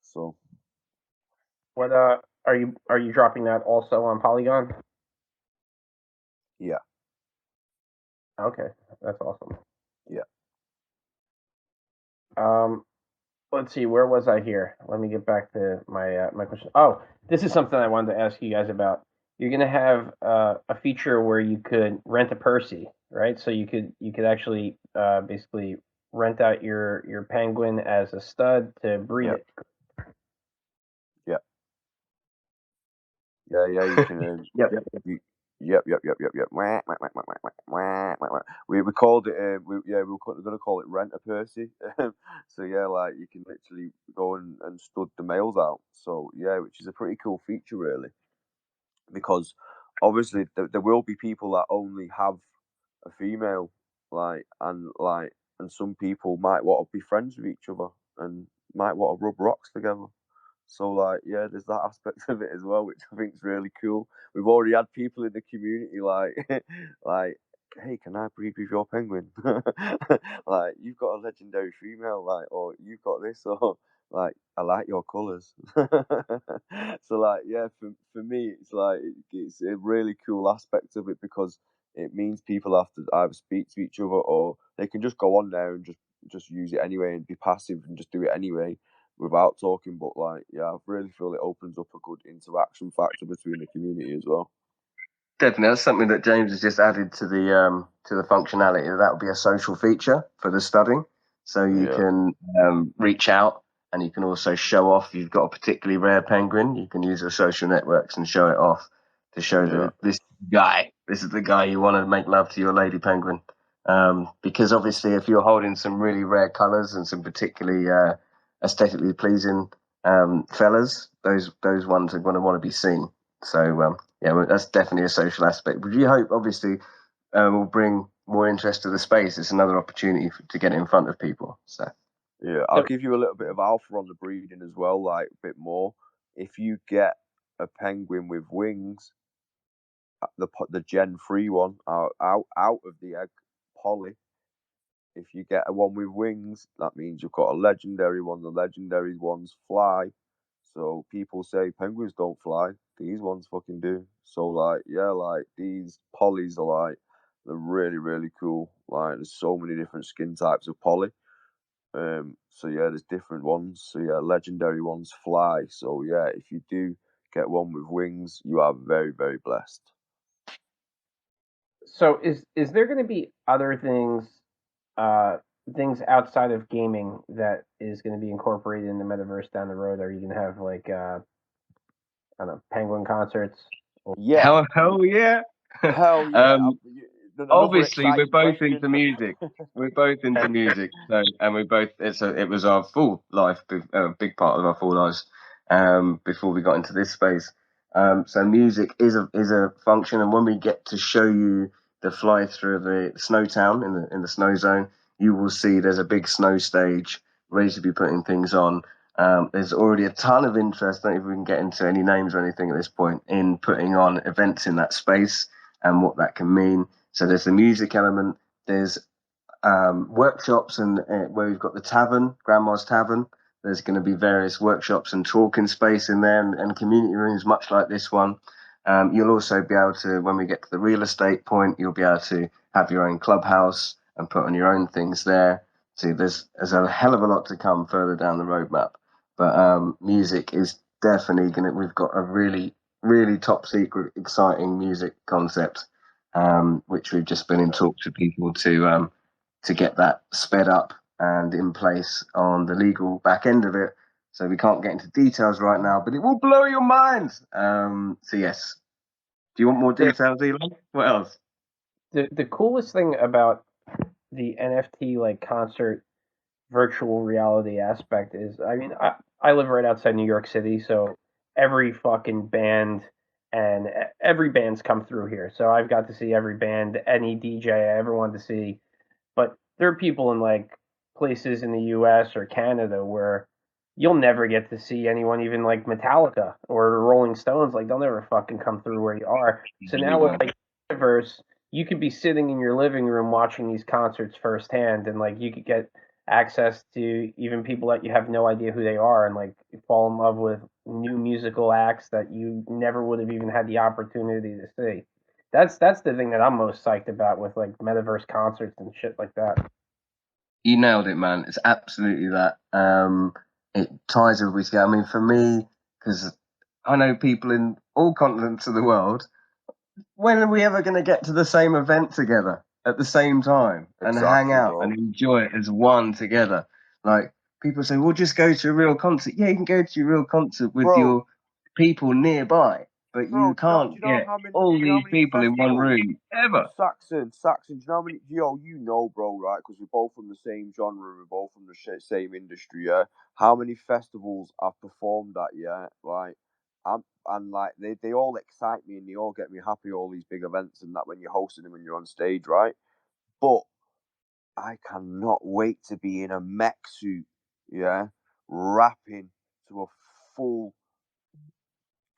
So What are you dropping that also on Polygon? yeah, Okay, that's awesome. yeah. Let's see, where was I here? Let me get back to my question. Oh, this is something I wanted to ask you guys about. You're gonna have a feature where you could rent a Percy, right? So you could actually basically rent out your penguin as a stud to breed Yeah. it. Yeah. Yeah, you can. Yep. Yep. Wah, wah, wah, wah, wah, wah, wah, wah. We called it. We were going to call it Rent a Percy. So yeah, like you can literally go and stud the males out. So yeah, which is a pretty cool feature, really, because obviously there will be people that only have a female, and some people might want to be friends with each other and might want to rub rocks together. So like yeah, there's that aspect of it as well, which I think is really cool. We've already had people in the community like like, hey, can I breed with your penguin? Like you've got a legendary female, like, or you've got this, or like I like your colours. So like yeah, for me it's like it's a really cool aspect of it because it means people have to either speak to each other or they can just go on there and just use it anyway and be passive and just do it anyway without talking. But like, yeah, I really feel it opens up a good interaction factor between the community as well. Definitely, that's something that James has just added to the functionality. That will be a social feature for the studying, so you Yeah, can reach out and you can also show off. You've got a particularly rare penguin. You can use your social networks and show it off to show yeah, that this is the guy you want to make love to your lady penguin. Because obviously, if you're holding some really rare colours and some particularly aesthetically pleasing fellas, those ones are going to want to be seen. So yeah, well, that's definitely a social aspect. But you hope, obviously, will bring more interest to the space. It's another opportunity to get it in front of people. So yeah. I'll give you a little bit of alpha on the breeding as well, like a bit more. If you get a penguin with wings, the Gen 3 one out of the egg poly. If you get a one with wings, that means you've got a legendary one. The legendary ones fly. So people say penguins don't fly. These ones fucking do. So like, yeah, like these polys are like they're really, really cool. Like there's so many different skin types of poly. So yeah, there's different ones. So yeah, legendary ones fly. So yeah, if you do get one with wings, you are very, very blessed. So is there going to be other uh, things outside of gaming that is going to be incorporated in the metaverse down the road? Are you going to have like I don't know, penguin concerts? Yeah, hell yeah. hell yeah. Another Obviously, we're exciting both question. into music. We're both into music, so and we both it was our full life, a big part of our full lives before we got into this space. So music is a function, and when we get to show you the fly through of the snow town in the snow zone, you will see there's a big snow stage ready to be putting things on. There's already a ton of interest. I don't know if we can get into any names or anything at this point in putting on events in that space and what that can mean. So there's the music element. There's workshops and where we've got the tavern, Grandma's Tavern. There's going to be various workshops and talking space in there and community rooms, much like this one. You'll also be able to, when we get to the real estate point, you'll be able to have your own clubhouse and put on your own things there. So there's a hell of a lot to come further down the roadmap. But music is definitely going to, we've got a really, really top secret, exciting music concept, which we've just been in talk to people to get that sped up and in place on the legal back end of it. So we can't get into details right now, but it will blow your mind. So yes. Do you want more details, Elon? What else? The coolest thing about the NFT like concert virtual reality aspect is, I mean, I live right outside New York City, so every fucking band and every band's come through here. So I've got to see every band, any DJ I ever wanted to see. But there are people in like places in the US or Canada where you'll never get to see anyone, even like Metallica or the Rolling Stones. Like they'll never fucking come through where you are. So now with like metaverse, you could be sitting in your living room watching these concerts firsthand, and like you could get access to even people that you have no idea who they are, and like fall in love with new musical acts that you never would have even had the opportunity to see. That's the thing that I'm most psyched about with like metaverse concerts and shit like that. You nailed it, man. It's absolutely that. It ties everybody together. I mean, for me, because I know people in all continents of the world, when are we ever going to get to the same event together at the same time and hang Exactly, out bro. and enjoy it as one together? Like, people say, well, just go to a real concert. Yeah, you can go to a real concert with Bro, your people nearby, but you bro, do can't you know get how many all these people in one festivals? room ever. Saxon, do you know how many? You know, bro, right? Because we're both from the same genre, we're both from the same industry, yeah. How many festivals I've performed at, yeah? Like, and like they all excite me and they all get me happy. All these big events and that when you're hosting them when you're on stage, right? But I cannot wait to be in a mech suit, yeah, rapping to a full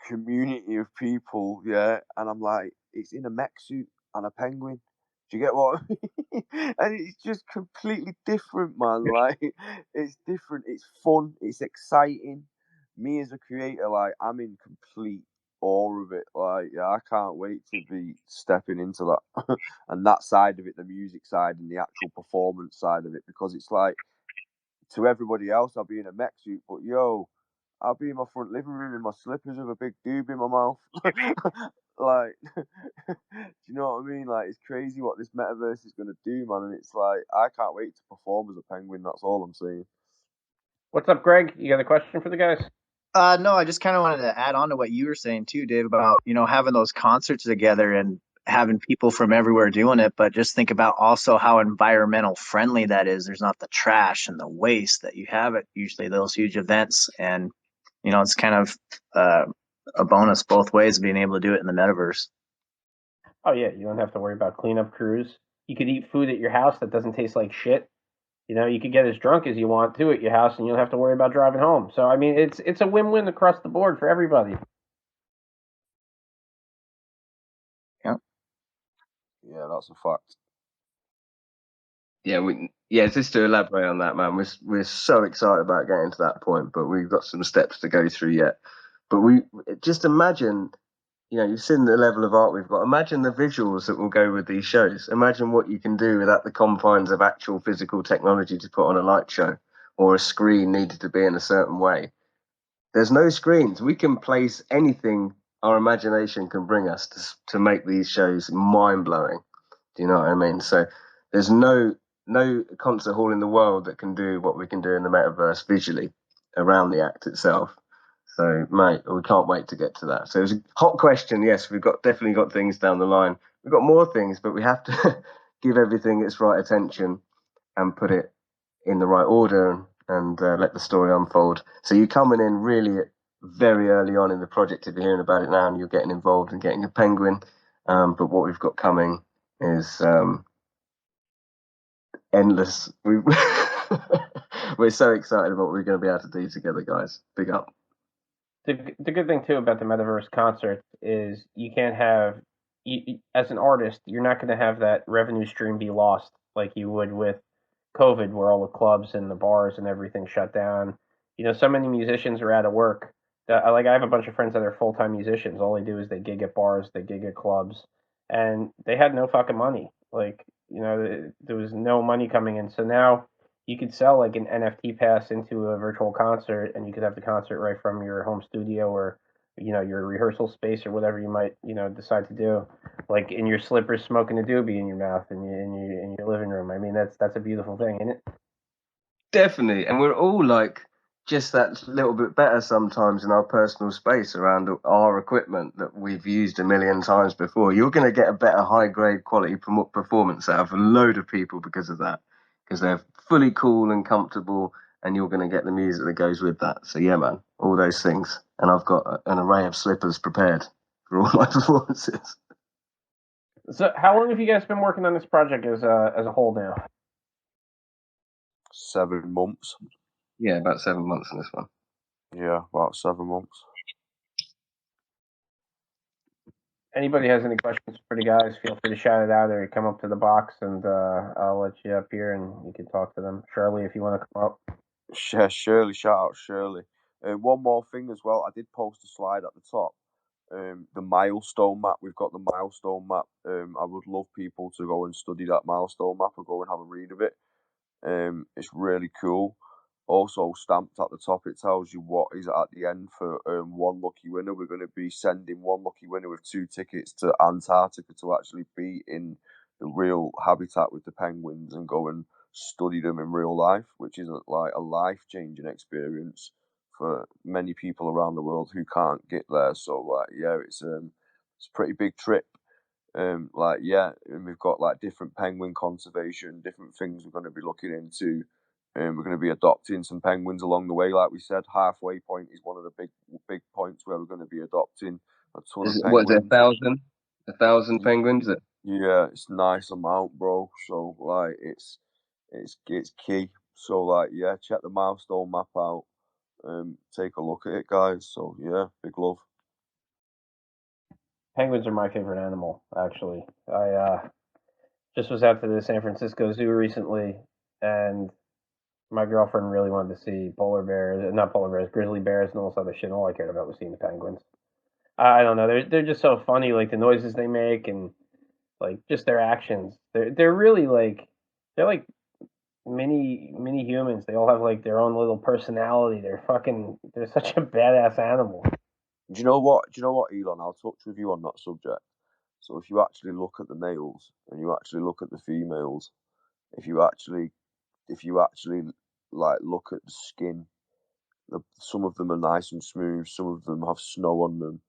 community of people, yeah, and I'm like, it's in a mech suit and a penguin. Do you get what I mean? And it's just completely different, man. Like, it's different, it's fun, it's exciting. Me as a creator, like, I'm in complete awe of it. Like, yeah, I can't wait to be stepping into that and that side of it, the music side and the actual performance side of it, because it's like, to everybody else, I'll be in a mech suit, but yo, I'll be in my front living room in my slippers with a big doob in my mouth. Like, do you know what I mean? Like, it's crazy what this metaverse is going to do, man. And it's like, I can't wait to perform as a penguin. That's all I'm saying. What's up, Greg? You got a question for the guys? No, I just kind of wanted to add on to what you were saying too, Dave, about, having those concerts together and having people from everywhere doing it. But just think about also how environmental friendly that is. There's not the trash and the waste that you have at usually those huge events. And, it's kind of a bonus both ways being able to do it in the metaverse. Oh yeah, you don't have to worry about cleanup crews. You could eat food at your house that doesn't taste like shit. You could get as drunk as you want to at your house, and you don't have to worry about driving home. So I mean, it's a win-win across the board for everybody. Yeah. Yeah, that's a fact. Yeah, just to elaborate on that, man, we're so excited about getting to that point, but we've got some steps to go through yet. But we just imagine, you've seen the level of art we've got. Imagine the visuals that will go with these shows. Imagine what you can do without the confines of actual physical technology to put on a light show or a screen needed to be in a certain way. There's no screens. We can place anything our imagination can bring us to make these shows mind blowing. Do you know what I mean? So there's no concert hall in the world that can do what we can do in the metaverse visually around the act itself. So, mate, we can't wait to get to that. So it's a hot question. Yes, we've definitely got things down the line. We've got more things, but we have to give everything its right attention and put it in the right order and let the story unfold. So you're coming in really very early on in the project if you're hearing about it now and you're getting involved and getting a penguin. But what we've got coming is endless. We're so excited about what we're going to be able to do together, guys. Big up. The good thing too about the metaverse concerts is you can't have, as an artist, you're not going to have that revenue stream be lost like you would with COVID, where all the clubs and the bars and everything shut down. So many musicians are out of work. That I have a bunch of friends that are full time musicians. All they do is they gig at bars, they gig at clubs, and they had no fucking money. There was no money coming in. So now you could sell like an NFT pass into a virtual concert, and you could have the concert right from your home studio or your rehearsal space or whatever you might decide to do, like in your slippers, smoking a doobie in your mouth in your living room. I mean, that's a beautiful thing, isn't it? Definitely. And we're all like just that little bit better sometimes in our personal space around our equipment that we've used a million times before. You're going to get a better high grade quality performance out of a load of people because of that, because they're fully cool and comfortable, and you're going to get the music that goes with that. So, yeah, man, all those things. And I've got an array of slippers prepared for all my performances. So, how long have you guys been working on this project as a whole now? 7 months. Yeah, about 7 months on this one. Yeah, about 7 months. Anybody has any questions for the guys, feel free to shout it out or come up to the box, and I'll let you up here and you can talk to them. Shirley, if you want to come up. Yeah, Shirley, shout out Shirley. One more thing as well, I did post a slide at the top. The milestone map. We've got the milestone map. I would love people to go and study that milestone map or go and have a read of it. It's really cool. Also stamped at the top, it tells you what is at the end for one lucky winner. We're going to be sending one lucky winner with 2 tickets to Antarctica to actually be in the real habitat with the penguins and go and study them in real life, which is like a life-changing experience for many people around the world who can't get there. So yeah, it's a pretty big trip. And we've got like different penguin conservation, different things we're going to be looking into. We're going to be adopting some penguins along the way, like we said. Halfway point is one of the big points where we're going to be adopting a ton of What is it, penguins. 1,000 penguins? Yeah, it's a nice amount, bro. So like, it's key. So like, yeah, check the milestone map out. Take a look at it, guys. So yeah, big love. Penguins are my favorite animal, actually. I just was out to the San Francisco Zoo recently, and my girlfriend really wanted to see polar bears, not polar bears, grizzly bears, and all this other shit. All I cared about was seeing the penguins. I don't know. They're just so funny, like the noises they make and like just their actions. They're really like they're like mini humans. They all have like their own little personality. They're such a badass animal. Do you know what? Elon? I'll touch with you on that subject. So if you actually look at the males and you actually look at the females, if you actually like look at the skin, some of them are nice and smooth, some of them have snow on them,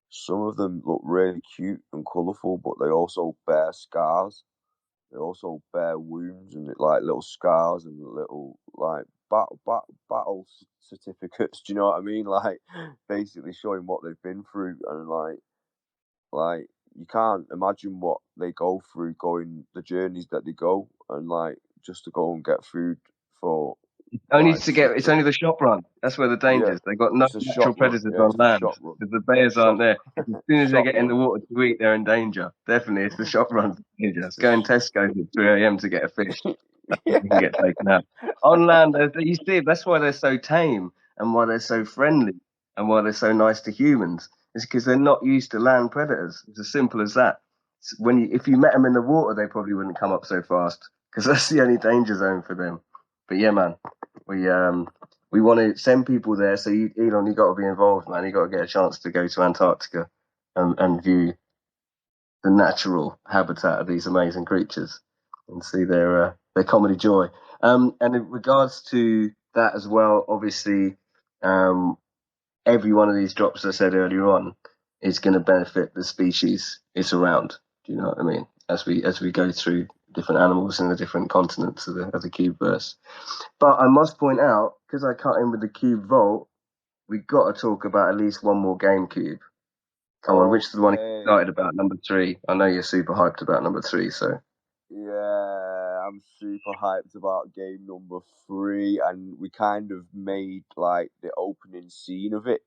some of them look really cute and colourful, but they also bear scars. They also bear wounds and like little scars and little like battle certificates. Do you know what I mean? Like basically showing what they've been through and like you can't imagine what they go through going the journeys that they go and like just to go and get food for Only like to get it's only the shop run. That's where the danger yeah, is. They've got no it's a shot natural run. predators Yeah, on it's the land shot run. because the bears aren't Shot there. As soon as they shot get in the run. water to eat, they're in danger. Definitely, it's the shop run danger. It's It's the going Tesco's at 3 a.m. to get a fish. You can get taken out. On land, you see, that's why they're so tame and why they're so friendly and why they're so nice to humans. It's because they're not used to land predators. It's as simple as that. If you met them in the water, they probably wouldn't come up so fast because that's the only danger zone for them. But yeah, man, we want to send people there. So Elon, you got to be involved, man. You got to get a chance to go to Antarctica and view the natural habitat of these amazing creatures and see their comedy joy. And in regards to that as well, obviously, every one of these drops I said earlier on is going to benefit the species it's around. Do you know what I mean? As we go through different animals in the different continents of the cube verse. But I must point out, because I cut in with the cube vault, we've got to talk about at least one more game cube. Come on, which is the one you excited about? Number 3. I know you're super hyped about number 3, so. Yeah, I'm super hyped about game number 3, and we kind of made like the opening scene of it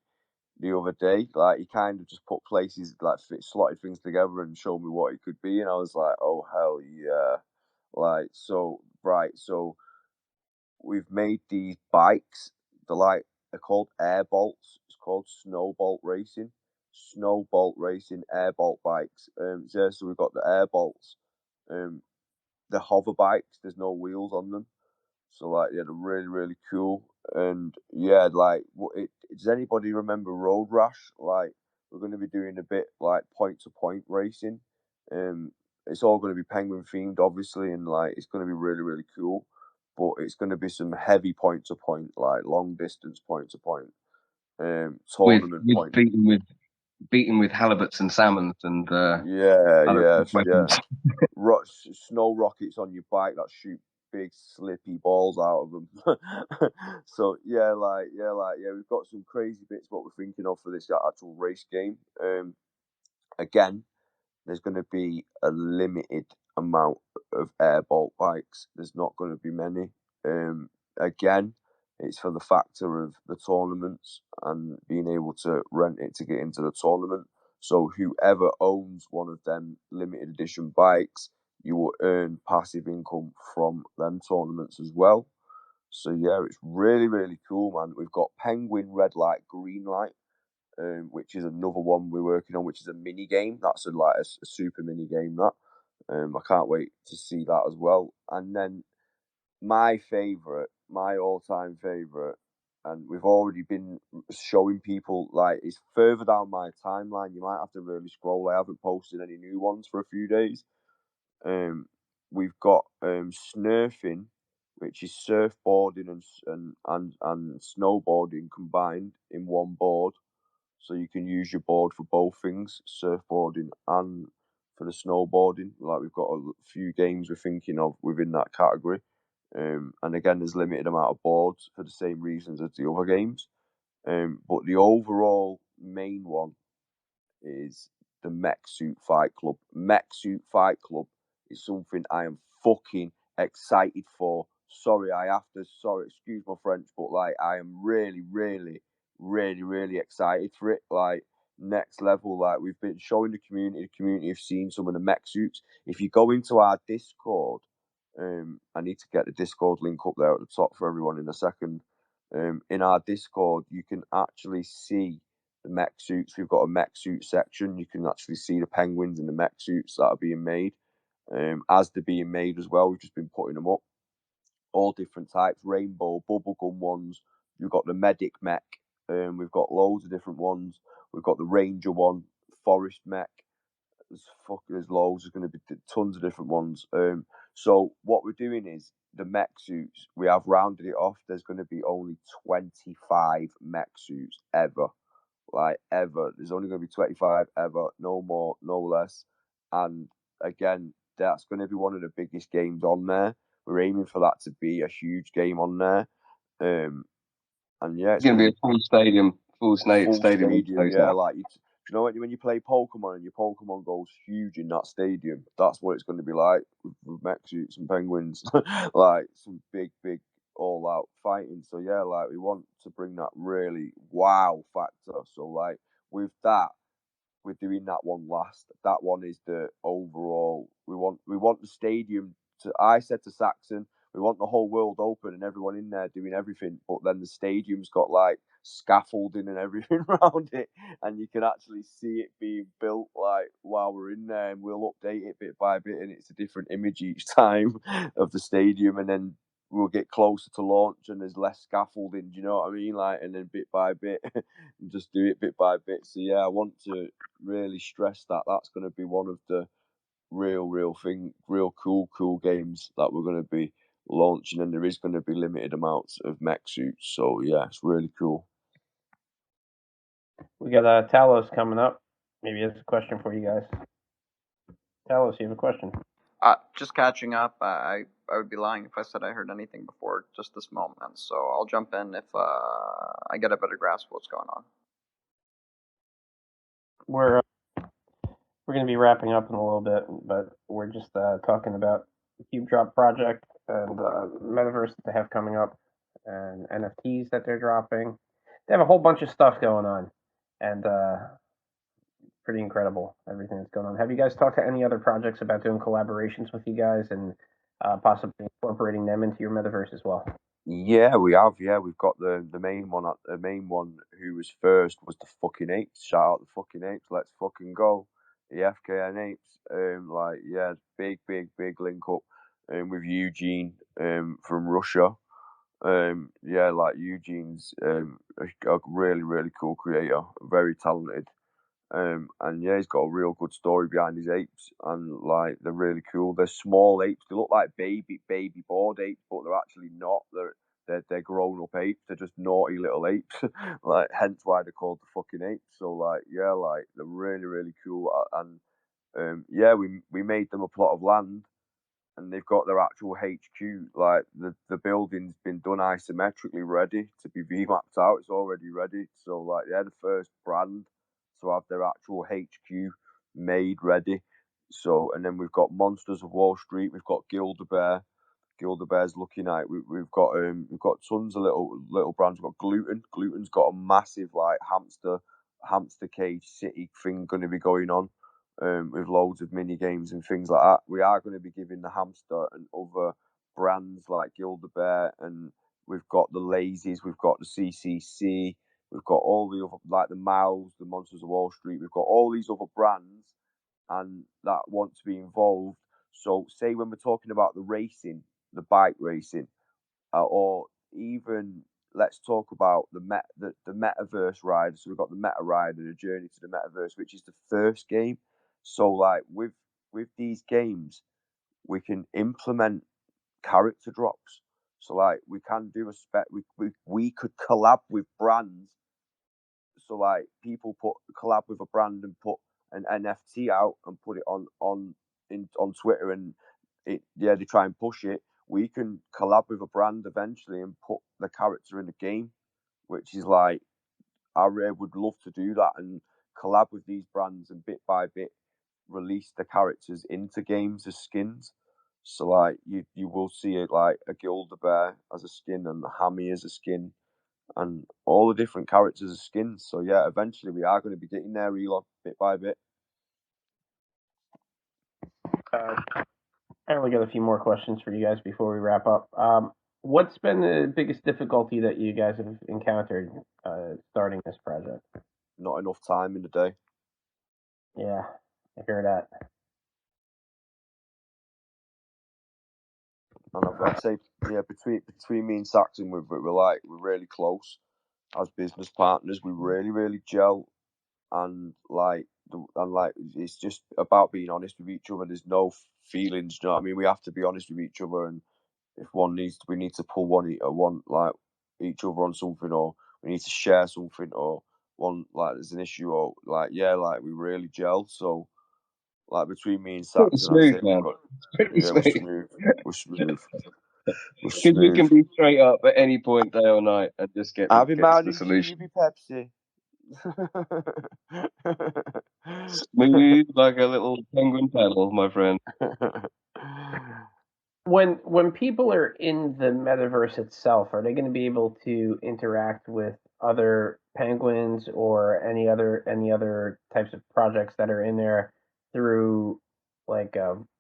the other day. Like he kind of just put places like slotted things together and showed me what it could be, and I was like, oh hell yeah! Like so right, so we've made these bikes. They're called air bolts. It's called snowbolt racing. Snowbolt racing air bolt bikes. So we've got the air bolts. The hover bikes. There's no wheels on them. So like, yeah, they're really cool. And yeah, like, does anybody remember Road Rash? Like, we're going to be doing a bit like point to point racing. It's all going to be penguin themed, obviously, and like it's going to be really cool. But it's going to be some heavy point to point, like long distance point to point, With tournament point. beating with halibuts and salmons and Yeah. weapons. Snow rockets on your bike that shoot big slippy balls out of them. So we've got some crazy bits what we're thinking of for this actual race game. Again, there's going to be a limited amount of airbolt bikes. There's not going to be many. Again, it's for the factor of the tournaments and being able to rent it to get into the tournament. So whoever owns one of them limited edition bikes, you will earn passive income from them tournaments as well. So yeah, it's really, really cool, man. We've got Penguin Red Light, Green Light, which is another one we're working on, which is a mini game. That's a super mini game. That I can't wait to see that as well. And then my favorite, my all-time favorite, and we've already been showing people, like, it's further down my timeline. You might have to really scroll. I haven't posted any new ones for a few days. We've got snurfing, which is surfboarding and snowboarding combined in one board. So you can use your board for both things, surfboarding and for the snowboarding. Like, we've got a few games we're thinking of within that category. And again, there's limited amount of boards for the same reasons as the other games. But the overall main one is the Mech Suit Fight Club. Mech Suit Fight Club is something I am fucking excited for. Sorry, excuse my French, but like, I am really, really, really, really excited for it. Like, next level. Like, we've been showing the community have seen some of the mech suits. If you go into our Discord, I need to get the Discord link up there at the top for everyone in a second. In our Discord, you can actually see the mech suits. We've got a mech suit section. You can actually see the penguins and the mech suits that are being made. As they're being made as well, we've just been putting them up. All different types, rainbow, bubblegum ones. We've got the medic mech. We've got loads of different ones. We've got the ranger one, forest mech. There's loads. There's going to be tons of different ones. So what we're doing is the mech suits. We have rounded it off. There's going to be only 25 mech suits ever. Like, ever. There's only going to be 25 ever. No more, no less. And again, that's going to be one of the biggest games on there. We're aiming for that to be a huge game on there. And yeah, It's going to be a full stadium. full stadium. Yeah, Now. like, you know, when you play Pokemon and your Pokemon goes huge in that stadium, that's what it's going to be like with mech suits and penguins. Like, some big, all out fighting. So yeah, like, we want to bring that really wow factor. So like, with that, we're doing that one last. That one is the overall. We want the stadium to. I said to Saxon, we want the whole world open and everyone in there doing everything. But then the stadium's got like scaffolding and everything around it, and you can actually see it being built like while we're in there. And we'll update it bit by bit, and it's a different image each time of the stadium. And then we'll get closer to launch, and there's less scaffolding. Do you know what I mean? Like, and then bit by bit, and just do it bit by bit. So yeah, I want to really stress that that's going to be one of the real cool games that we're going to be launching, and there is going to be limited amounts of mech suits. So yeah, it's really cool. We got Talos coming up. Maybe it's a question for you guys. Talos, you have a question? Just catching up. I would be lying if I said I heard anything before just this moment. So I'll jump in if I get a better grasp of what's going on. We're going to be wrapping up in a little bit, but we're just talking about the Cube Drop project and metaverse that they have coming up, and NFTs that they're dropping. They have a whole bunch of stuff going on, and pretty incredible everything that's going on. Have you guys talked to any other projects about doing collaborations with you guys and possibly incorporating them into your metaverse as well? Yeah, we have. Yeah, we've got the main one. The main one who was first was the fucking apes. Shout out the fucking apes. Let's fucking go. The FKN apes. Like, yeah, big link up with Eugene from Russia. Yeah, like, Eugene's a really cool creator, very talented. And yeah, he's got a real good story behind his apes, and like, they're really cool. They're small apes. They look like baby bored apes, but they're actually not. They're grown up apes. They're just naughty little apes. Like, hence why they're called the fucking apes. So like, yeah, like, they're really cool. And yeah, we made them a plot of land, and they've got their actual HQ. Like, the building's been done isometrically, ready to be VMAP'd out. It's already ready. So like, they're the first brand to have their actual HQ made ready. So, and then we've got Monsters of Wall Street. We've got Gilda-Bear. Gilda-Bear's looking at. We've got tons of little brands. We've got Gluten. Gluten's got a massive like hamster hamster cage city thing going to be going on, with loads of mini games and things like that. We are going to be giving the hamster and other brands like Gilda-Bear, and we've got the Lazies, we've got the CCC, we've got all the other, like the Miles, the Monsters of Wall Street. We've got all these other brands and that want to be involved. So, say when we're talking about the racing, the bike racing, or even let's talk about the metaverse ride. So we've got the meta ride and a journey to the metaverse, which is the first game. So like with these games, we can implement character drops. So like we can do a spec. We could collab with brands. So like people collab with a brand and put an NFT out and put it on Twitter, and they try and push it. We can collab with a brand eventually and put the character in the game, which is like I really would love to do that and collab with these brands and bit by bit release the characters into games as skins. So like you will see it like a Gilda-Bear as a skin and the Hammy as a skin and all the different characters as skins. So yeah, eventually we are going to be getting there, Elon, bit by bit. I only got a few more questions for you guys before we wrap up. What's been the biggest difficulty that you guys have encountered starting this project? Not enough time in the day. Yeah, I hear that. And I'd say, yeah, between me and Saxon, we're really close as business partners. We really gel, and it's just about being honest with each other. There's no feelings, you know what I mean? We have to be honest with each other, and if we need to pull one like each other on something, or we need to share something, or one like there's an issue, or like we really gel. So like between me and Pretty Saxon, I'd say smooth, man. Pretty we're smooth. smooth. We're smooth. We're Because we can smooth. be straight up at any point, day or night, and just get I've been to mad the at solution. you, Pepsi. Smooth like a little penguin paddle, my friend. When people are in the metaverse itself, are they going to be able to interact with other penguins or any other types of projects that are in there through like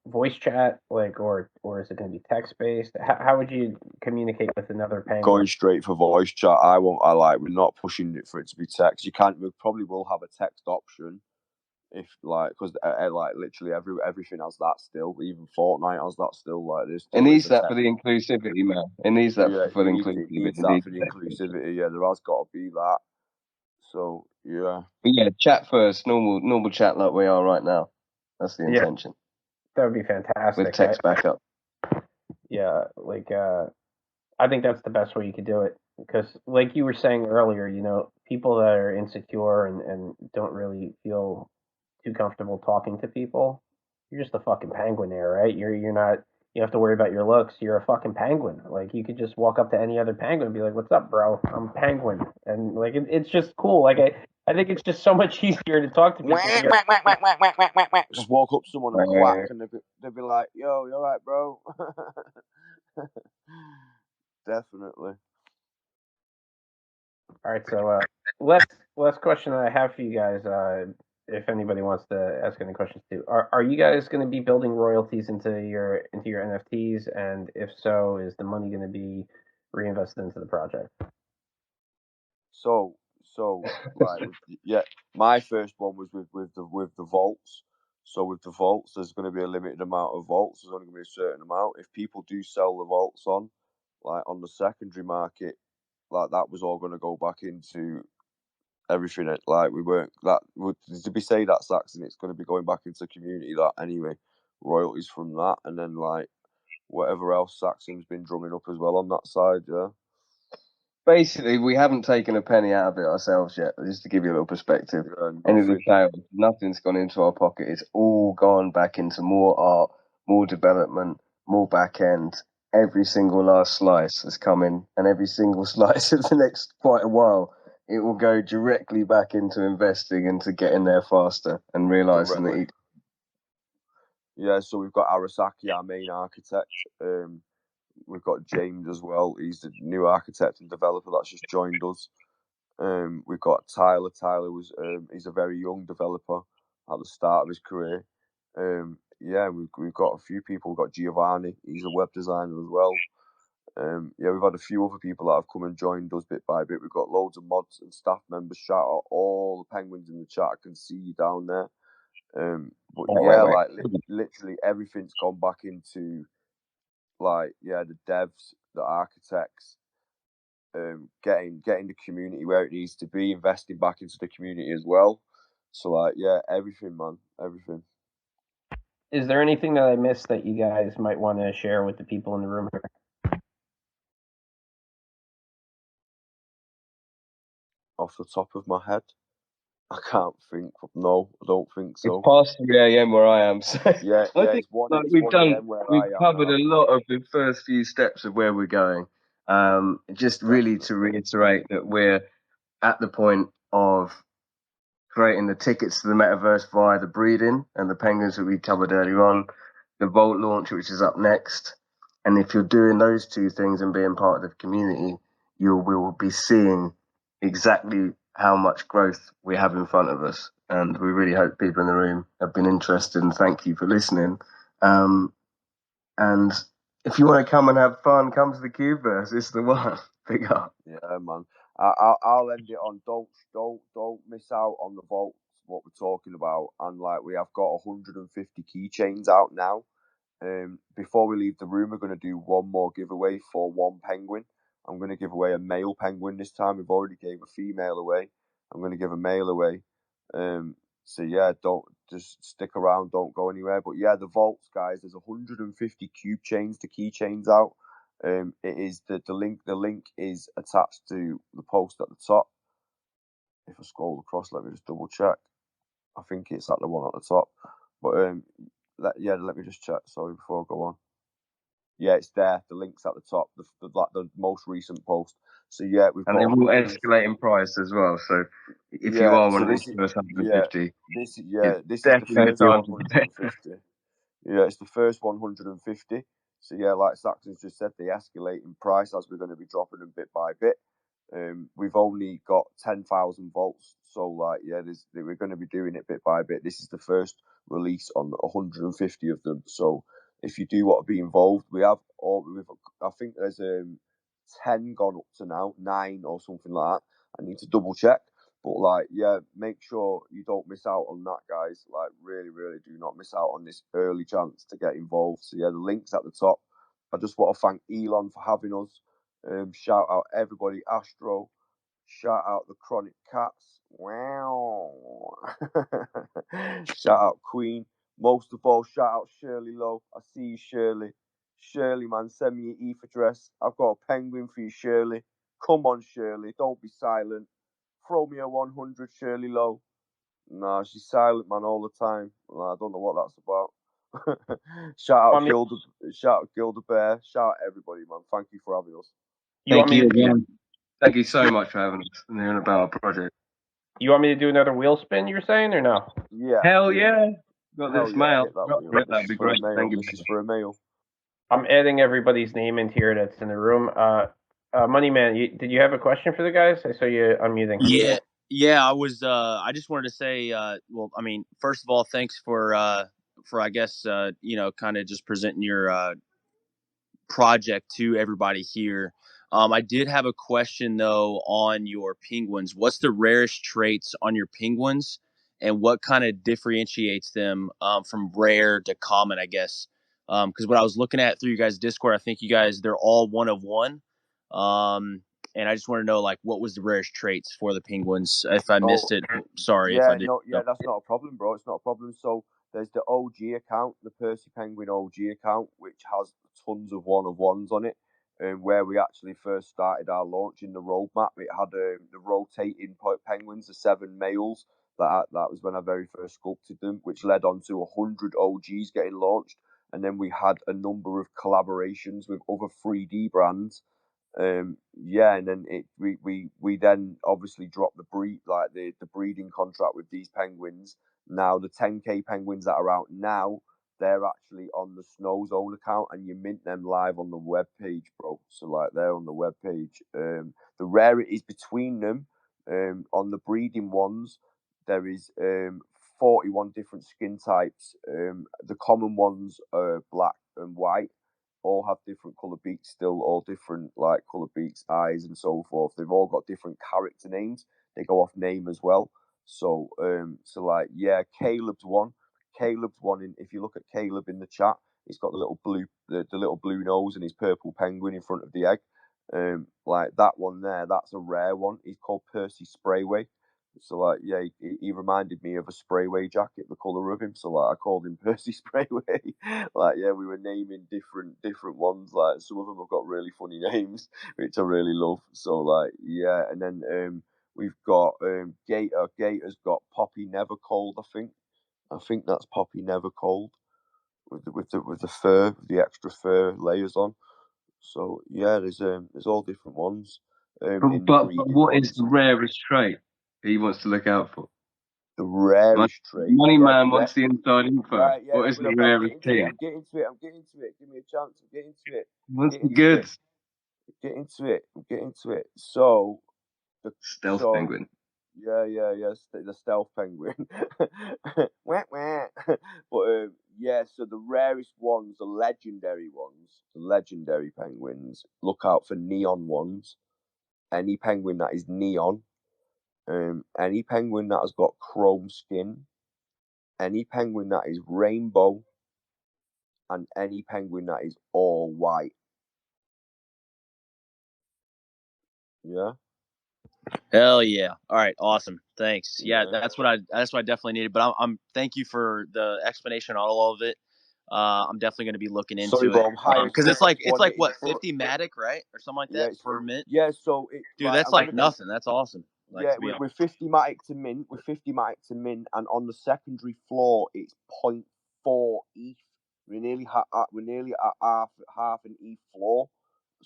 voice chat, like or is it going to be text based? How would you communicate with another penguin? Going straight for voice chat. We're not pushing it for it to be text. We probably will have a text option. If because like literally everything has that still, even Fortnite has that still. Like this, it needs that for the inclusivity, man. It needs that for full inclusivity. It needs that for the inclusivity. Yeah, there has got to be that. So yeah, but yeah, chat first, normal chat like we are right now. That's the intention. That would be fantastic. With text backup. Yeah, like I think that's the best way you could do it because, like you were saying earlier, people that are insecure and don't really feel too comfortable talking to people, you're just a fucking penguin there, right? You're not. You don't have to worry about your looks. You're a fucking penguin. Like you could just walk up to any other penguin and be like, "What's up, bro? I'm a penguin," and like it's just cool. Like I think it's just so much easier to talk to people. Just walk up to someone and quack, and they'd be like, "Yo, you all right, bro?" Definitely. All right, so last question that I have for you guys. If anybody wants to ask any questions too, are you guys going to be building royalties into your NFTs? And if so, is the money going to be reinvested into the project? So like yeah, my first one was with the vaults. So with the vaults, there's going to be a limited amount of vaults. There's only going to be a certain amount. If people do sell the vaults on the secondary market, like that was all going to go back into everything. Like we weren't that would to be say that Saxon, it's going to be going back into community that anyway, royalties from that, and then like whatever else Saxon's been drumming up as well on that side. Yeah. Basically, we haven't taken a penny out of it ourselves yet, just to give you a little perspective. Any of the sales, nothing's gone into our pocket. It's all gone back into more art, more development, more back end. Every single last slice has come in, and every single slice of the next quite a while, it will go directly back into investing into getting there faster and realising that Yeah, so we've got Arasaki, our main architect. We've got James as well. He's the new architect and developer that's just joined us. We've got Tyler. Tyler was he's a very young developer at the start of his career. Yeah, we've got a few people. We've got Giovanni. He's a web designer as well. Yeah, we've had a few other people that have come and joined us bit by bit. We've got loads of mods and staff members. Shout out all the penguins in the chat. I can see you down there. But yeah, like literally everything's gone back into like the devs, the architects, getting the community where it needs to be, investing back into the community as well. So like everything, man, everything. Is there anything that I missed that you guys might want to share with the people in the room here? Off the top of my head, I can't think. No, I don't think so. It's past 3 a.m. where I am, so yeah, I think it's one. like, It's we've 1 done. a.m. where We've I am covered now. a lot of the first few steps of where we're going. Just really to reiterate that we're at the point of creating the tickets to the metaverse via the breeding and the penguins that we covered earlier on, the Vault launch, which is up next. And if you're doing those two things and being part of the community, you will be seeing exactly how much growth we have in front of us. And we really hope people in the room have been interested, and thank you for listening. And if you want to come and have fun, come to the Cubeverse. It's the one. Big up. Yeah, man. I'll end it on don't miss out on the vaults. What we're talking about, and like we have got 150 keychains out now. Before we leave the room, we're going to do one more giveaway for one penguin. I'm going to give away a male penguin this time. We've already gave a female away. I'm going to give a male away. So yeah, don't just stick around. Don't go anywhere. But yeah, the vaults, guys. There's 150 cube chains to keychains out. It is the link. The link is attached to the post at the top. If I scroll across, let me just double check. I think it's at the one at the top. But let me just check. Sorry, before I go on. Yeah, it's there. The link's at the top. The most recent post. So yeah, we've got. And they will escalate in price as well. So if you are one of those first 150, this is the first 150. Yeah, it's the first 150. So yeah, like Saxon's just said, they escalate in price as we're going to be dropping them bit by bit. We've only got 10,000 volts, so like we're going to be doing it bit by bit. This is the first release on 150 of them. So if you do want to be involved, I think there's 10 gone up to now, 9 or something like that. I need to double check. But like, make sure you don't miss out on that, guys. Like, really, really do not miss out on this early chance to get involved. So yeah, the link's at the top. I just want to thank Elon for having us. Shout out everybody, Astro. Shout out the Chronic Cats. Wow. Shout out Queen. Most of all, shout out Shirley Lowe. I see you, Shirley. Shirley, man, send me your ETH address. I've got a penguin for you, Shirley. Come on, Shirley. Don't be silent. Throw me a 100, Shirley Lowe. Nah, she's silent, man, all the time. Well, I don't know what that's about. Shout out Gilda Bear. Shout out everybody, man. Thank you for having us. Thank you again. Thank you so much for having us and hearing about our project. You want me to do another wheel spin, you're saying, or no? Yeah. Hell yeah. Got this mail. That'd be great. Thank you. This is for a mail. I'm adding everybody's name in here that's in the room. Moneyman, did you have a question for the guys? I saw you unmuting. Yeah. I was. I just wanted to say. Well, I mean, first of all, thanks for I guess kind of just presenting your project to everybody here. I did have a question though on your penguins. What's the rarest traits on your penguins, and what kind of differentiates them from rare to common? I guess because what I was looking at through you guys' Discord, I think they're all one of one. And I just want to know like what was the rarest traits for the penguins. If I missed it, sorry if I did. That's not a problem, bro. It's not a problem. So there's the OG account, the Percy Penguin OG account, which has tons of one-of-ones on it. Where we actually first started our launch in the roadmap, it had the rotating penguins, the 7 males. That was when I very first sculpted them, which led on to 100 OGs getting launched. And then we had a number of collaborations with other 3D brands. And then we then obviously dropped the breeding contract with these penguins. Now the 10k penguins that are out now, they're actually on the Snow Zone account, and you mint them live on the web page, bro. So like they're on the web page. The rarities between them, On the breeding ones, there is 41 different skin types. The common ones are black and white. All have different color beaks still, all different like color beaks, eyes, and so forth. They've all got different character names. They go off name as well. So like Caleb's one. If you look at Caleb in the chat, he's got the little blue nose and his purple penguin in front of the egg. Like that one there, that's a rare one. He's called Percy Sprayway. So like he reminded me of a Sprayway jacket, the colour of him. So like I called him Percy Sprayway. Like we were naming different ones. Like some of them have got really funny names, which I really love. So like and then we've got Gator. Gator's got Poppy Never Cold. I think that's Poppy Never Cold with the fur, the extra fur layers on. So there's all different ones. But what is the rarest trait he wants to look out for? The rarest trait. Money Man wants the inside info. Right, what is the rarest thing? I'm getting to it. Give me a chance. I'm getting to it. What's the goods? Get into it. So the stealth penguin. Yeah. The stealth penguin. Wah, wah. But so the rarest ones, the legendary penguins. Look out for neon ones. Any penguin that is neon. Any penguin that has got chrome skin. Any penguin that is rainbow. And any penguin that is all white. Yeah. Hell yeah! All right, awesome. Thanks. Yeah, that's what I definitely needed. But I'm thank you for the explanation on all of it. I'm definitely going to be looking into it because it's like what 50 Matic, right, or something like that per mint. Yeah, so dude, that's like nothing. That's awesome. Like, we're 50 Matic to mint. And on the secondary floor, it's 0.4 ETH. We're nearly at half an ETH floor.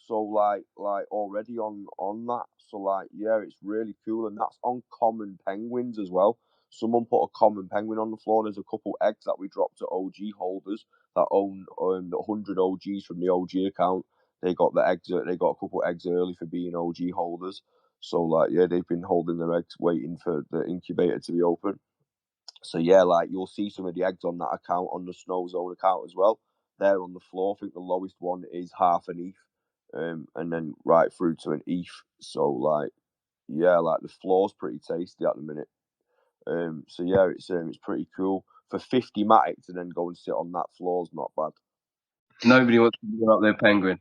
So like already on that. So like it's really cool, and that's on common penguins as well. Someone put a common penguin on the floor. There's a couple eggs that we dropped to OG holders that own the 100 OGs from the OG account. They got the eggs. They got a couple eggs early for being OG holders. So like they've been holding their eggs, waiting for the incubator to be open. So like you'll see some of the eggs on that account, on the Snow Zone account as well. They're on the floor. I think the lowest one is half an ETH, and then right through to an ETH. So like the floor's pretty tasty at the minute. So it's pretty cool for 50 Matic to then go and sit on that floor's not bad. Nobody wants to give up their penguin.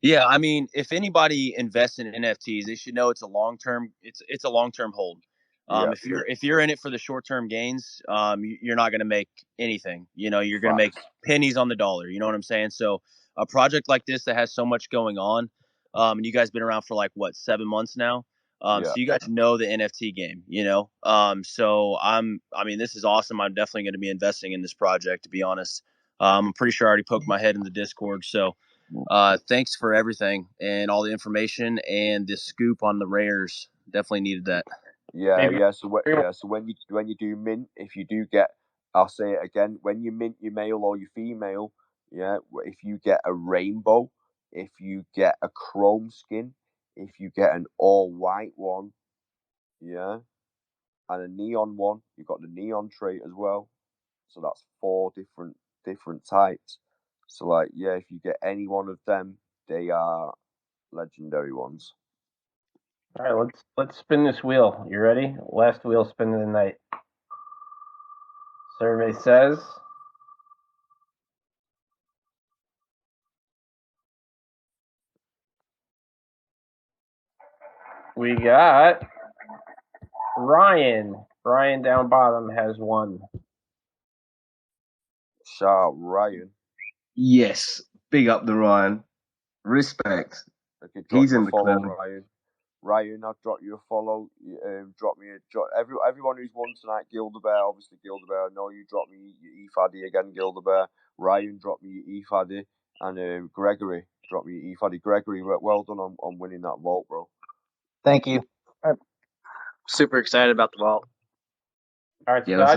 Yeah, I mean, if anybody invests in NFTs, they should know it's a long term. It's a long term hold. If you're in it for the short term gains, you're not going to make anything. You know, you're going to make pennies on the dollar. You know what I'm saying? So a project like this that has so much going on, and you guys been around for like what 7 months now. So you guys know the NFT game. You know, I mean, this is awesome. I'm definitely going to be investing in this project. To be honest, I'm pretty sure I already poked my head in the Discord. So. Thanks for everything and all the information and the scoop on the rares. Definitely needed that. So when you do mint, if you do get, I'll say it again, when you mint your male or your female, if you get a rainbow, if you get a chrome skin, if you get an all white one, and a neon one, you've got the neon trait as well. So that's 4 different types. So like if you get any one of them, they are legendary ones. All right, let's spin this wheel. You ready? Last wheel spin of the night. Survey says we got Ryan. Ryan down bottom has 1. Shout out Ryan. Yes, big up the Ryan. Respect. He's in the club. Ryan, I've dropped you a follow. Everyone who's won tonight, Gilderbear, obviously Gilderbear. I know you dropped me your EFADdy again, Gilderbear. Ryan dropped me your EFADdy, and Gregory dropped me your EFADdy. Gregory, well done on winning that vault, bro. Thank you. I'm super excited about the vault. All right, so I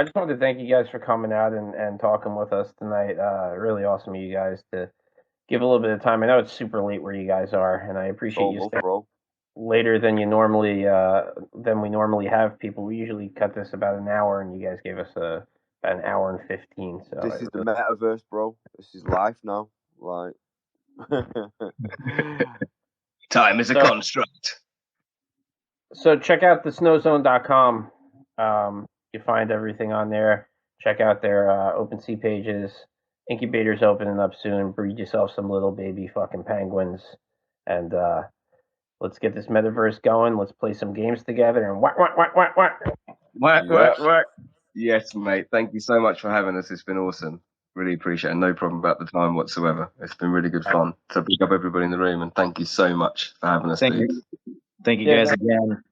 just wanted to thank you guys for coming out and talking with us tonight. Really awesome of you guys to give a little bit of time. I know it's super late where you guys are, and I appreciate you Almost, staying bro. later than you normally than we normally have people. We usually cut this about an hour, and you guys gave us about an hour and 15. So This is the metaverse, bro. This is life now. Like, Time is a construct. so check out the snowzone.com. You find everything on there. Check out their OpenSea pages. Incubator's opening up soon. Breed yourself some little baby fucking penguins, and let's get this metaverse going. Let's play some games together and whack. Whack. Yes, mate. Thank you so much for having us. It's been awesome. Really appreciate it. No problem about the time whatsoever. It's been really good fun. So big up everybody in the room, and thank you so much for having us. Thank you. Thank you guys again.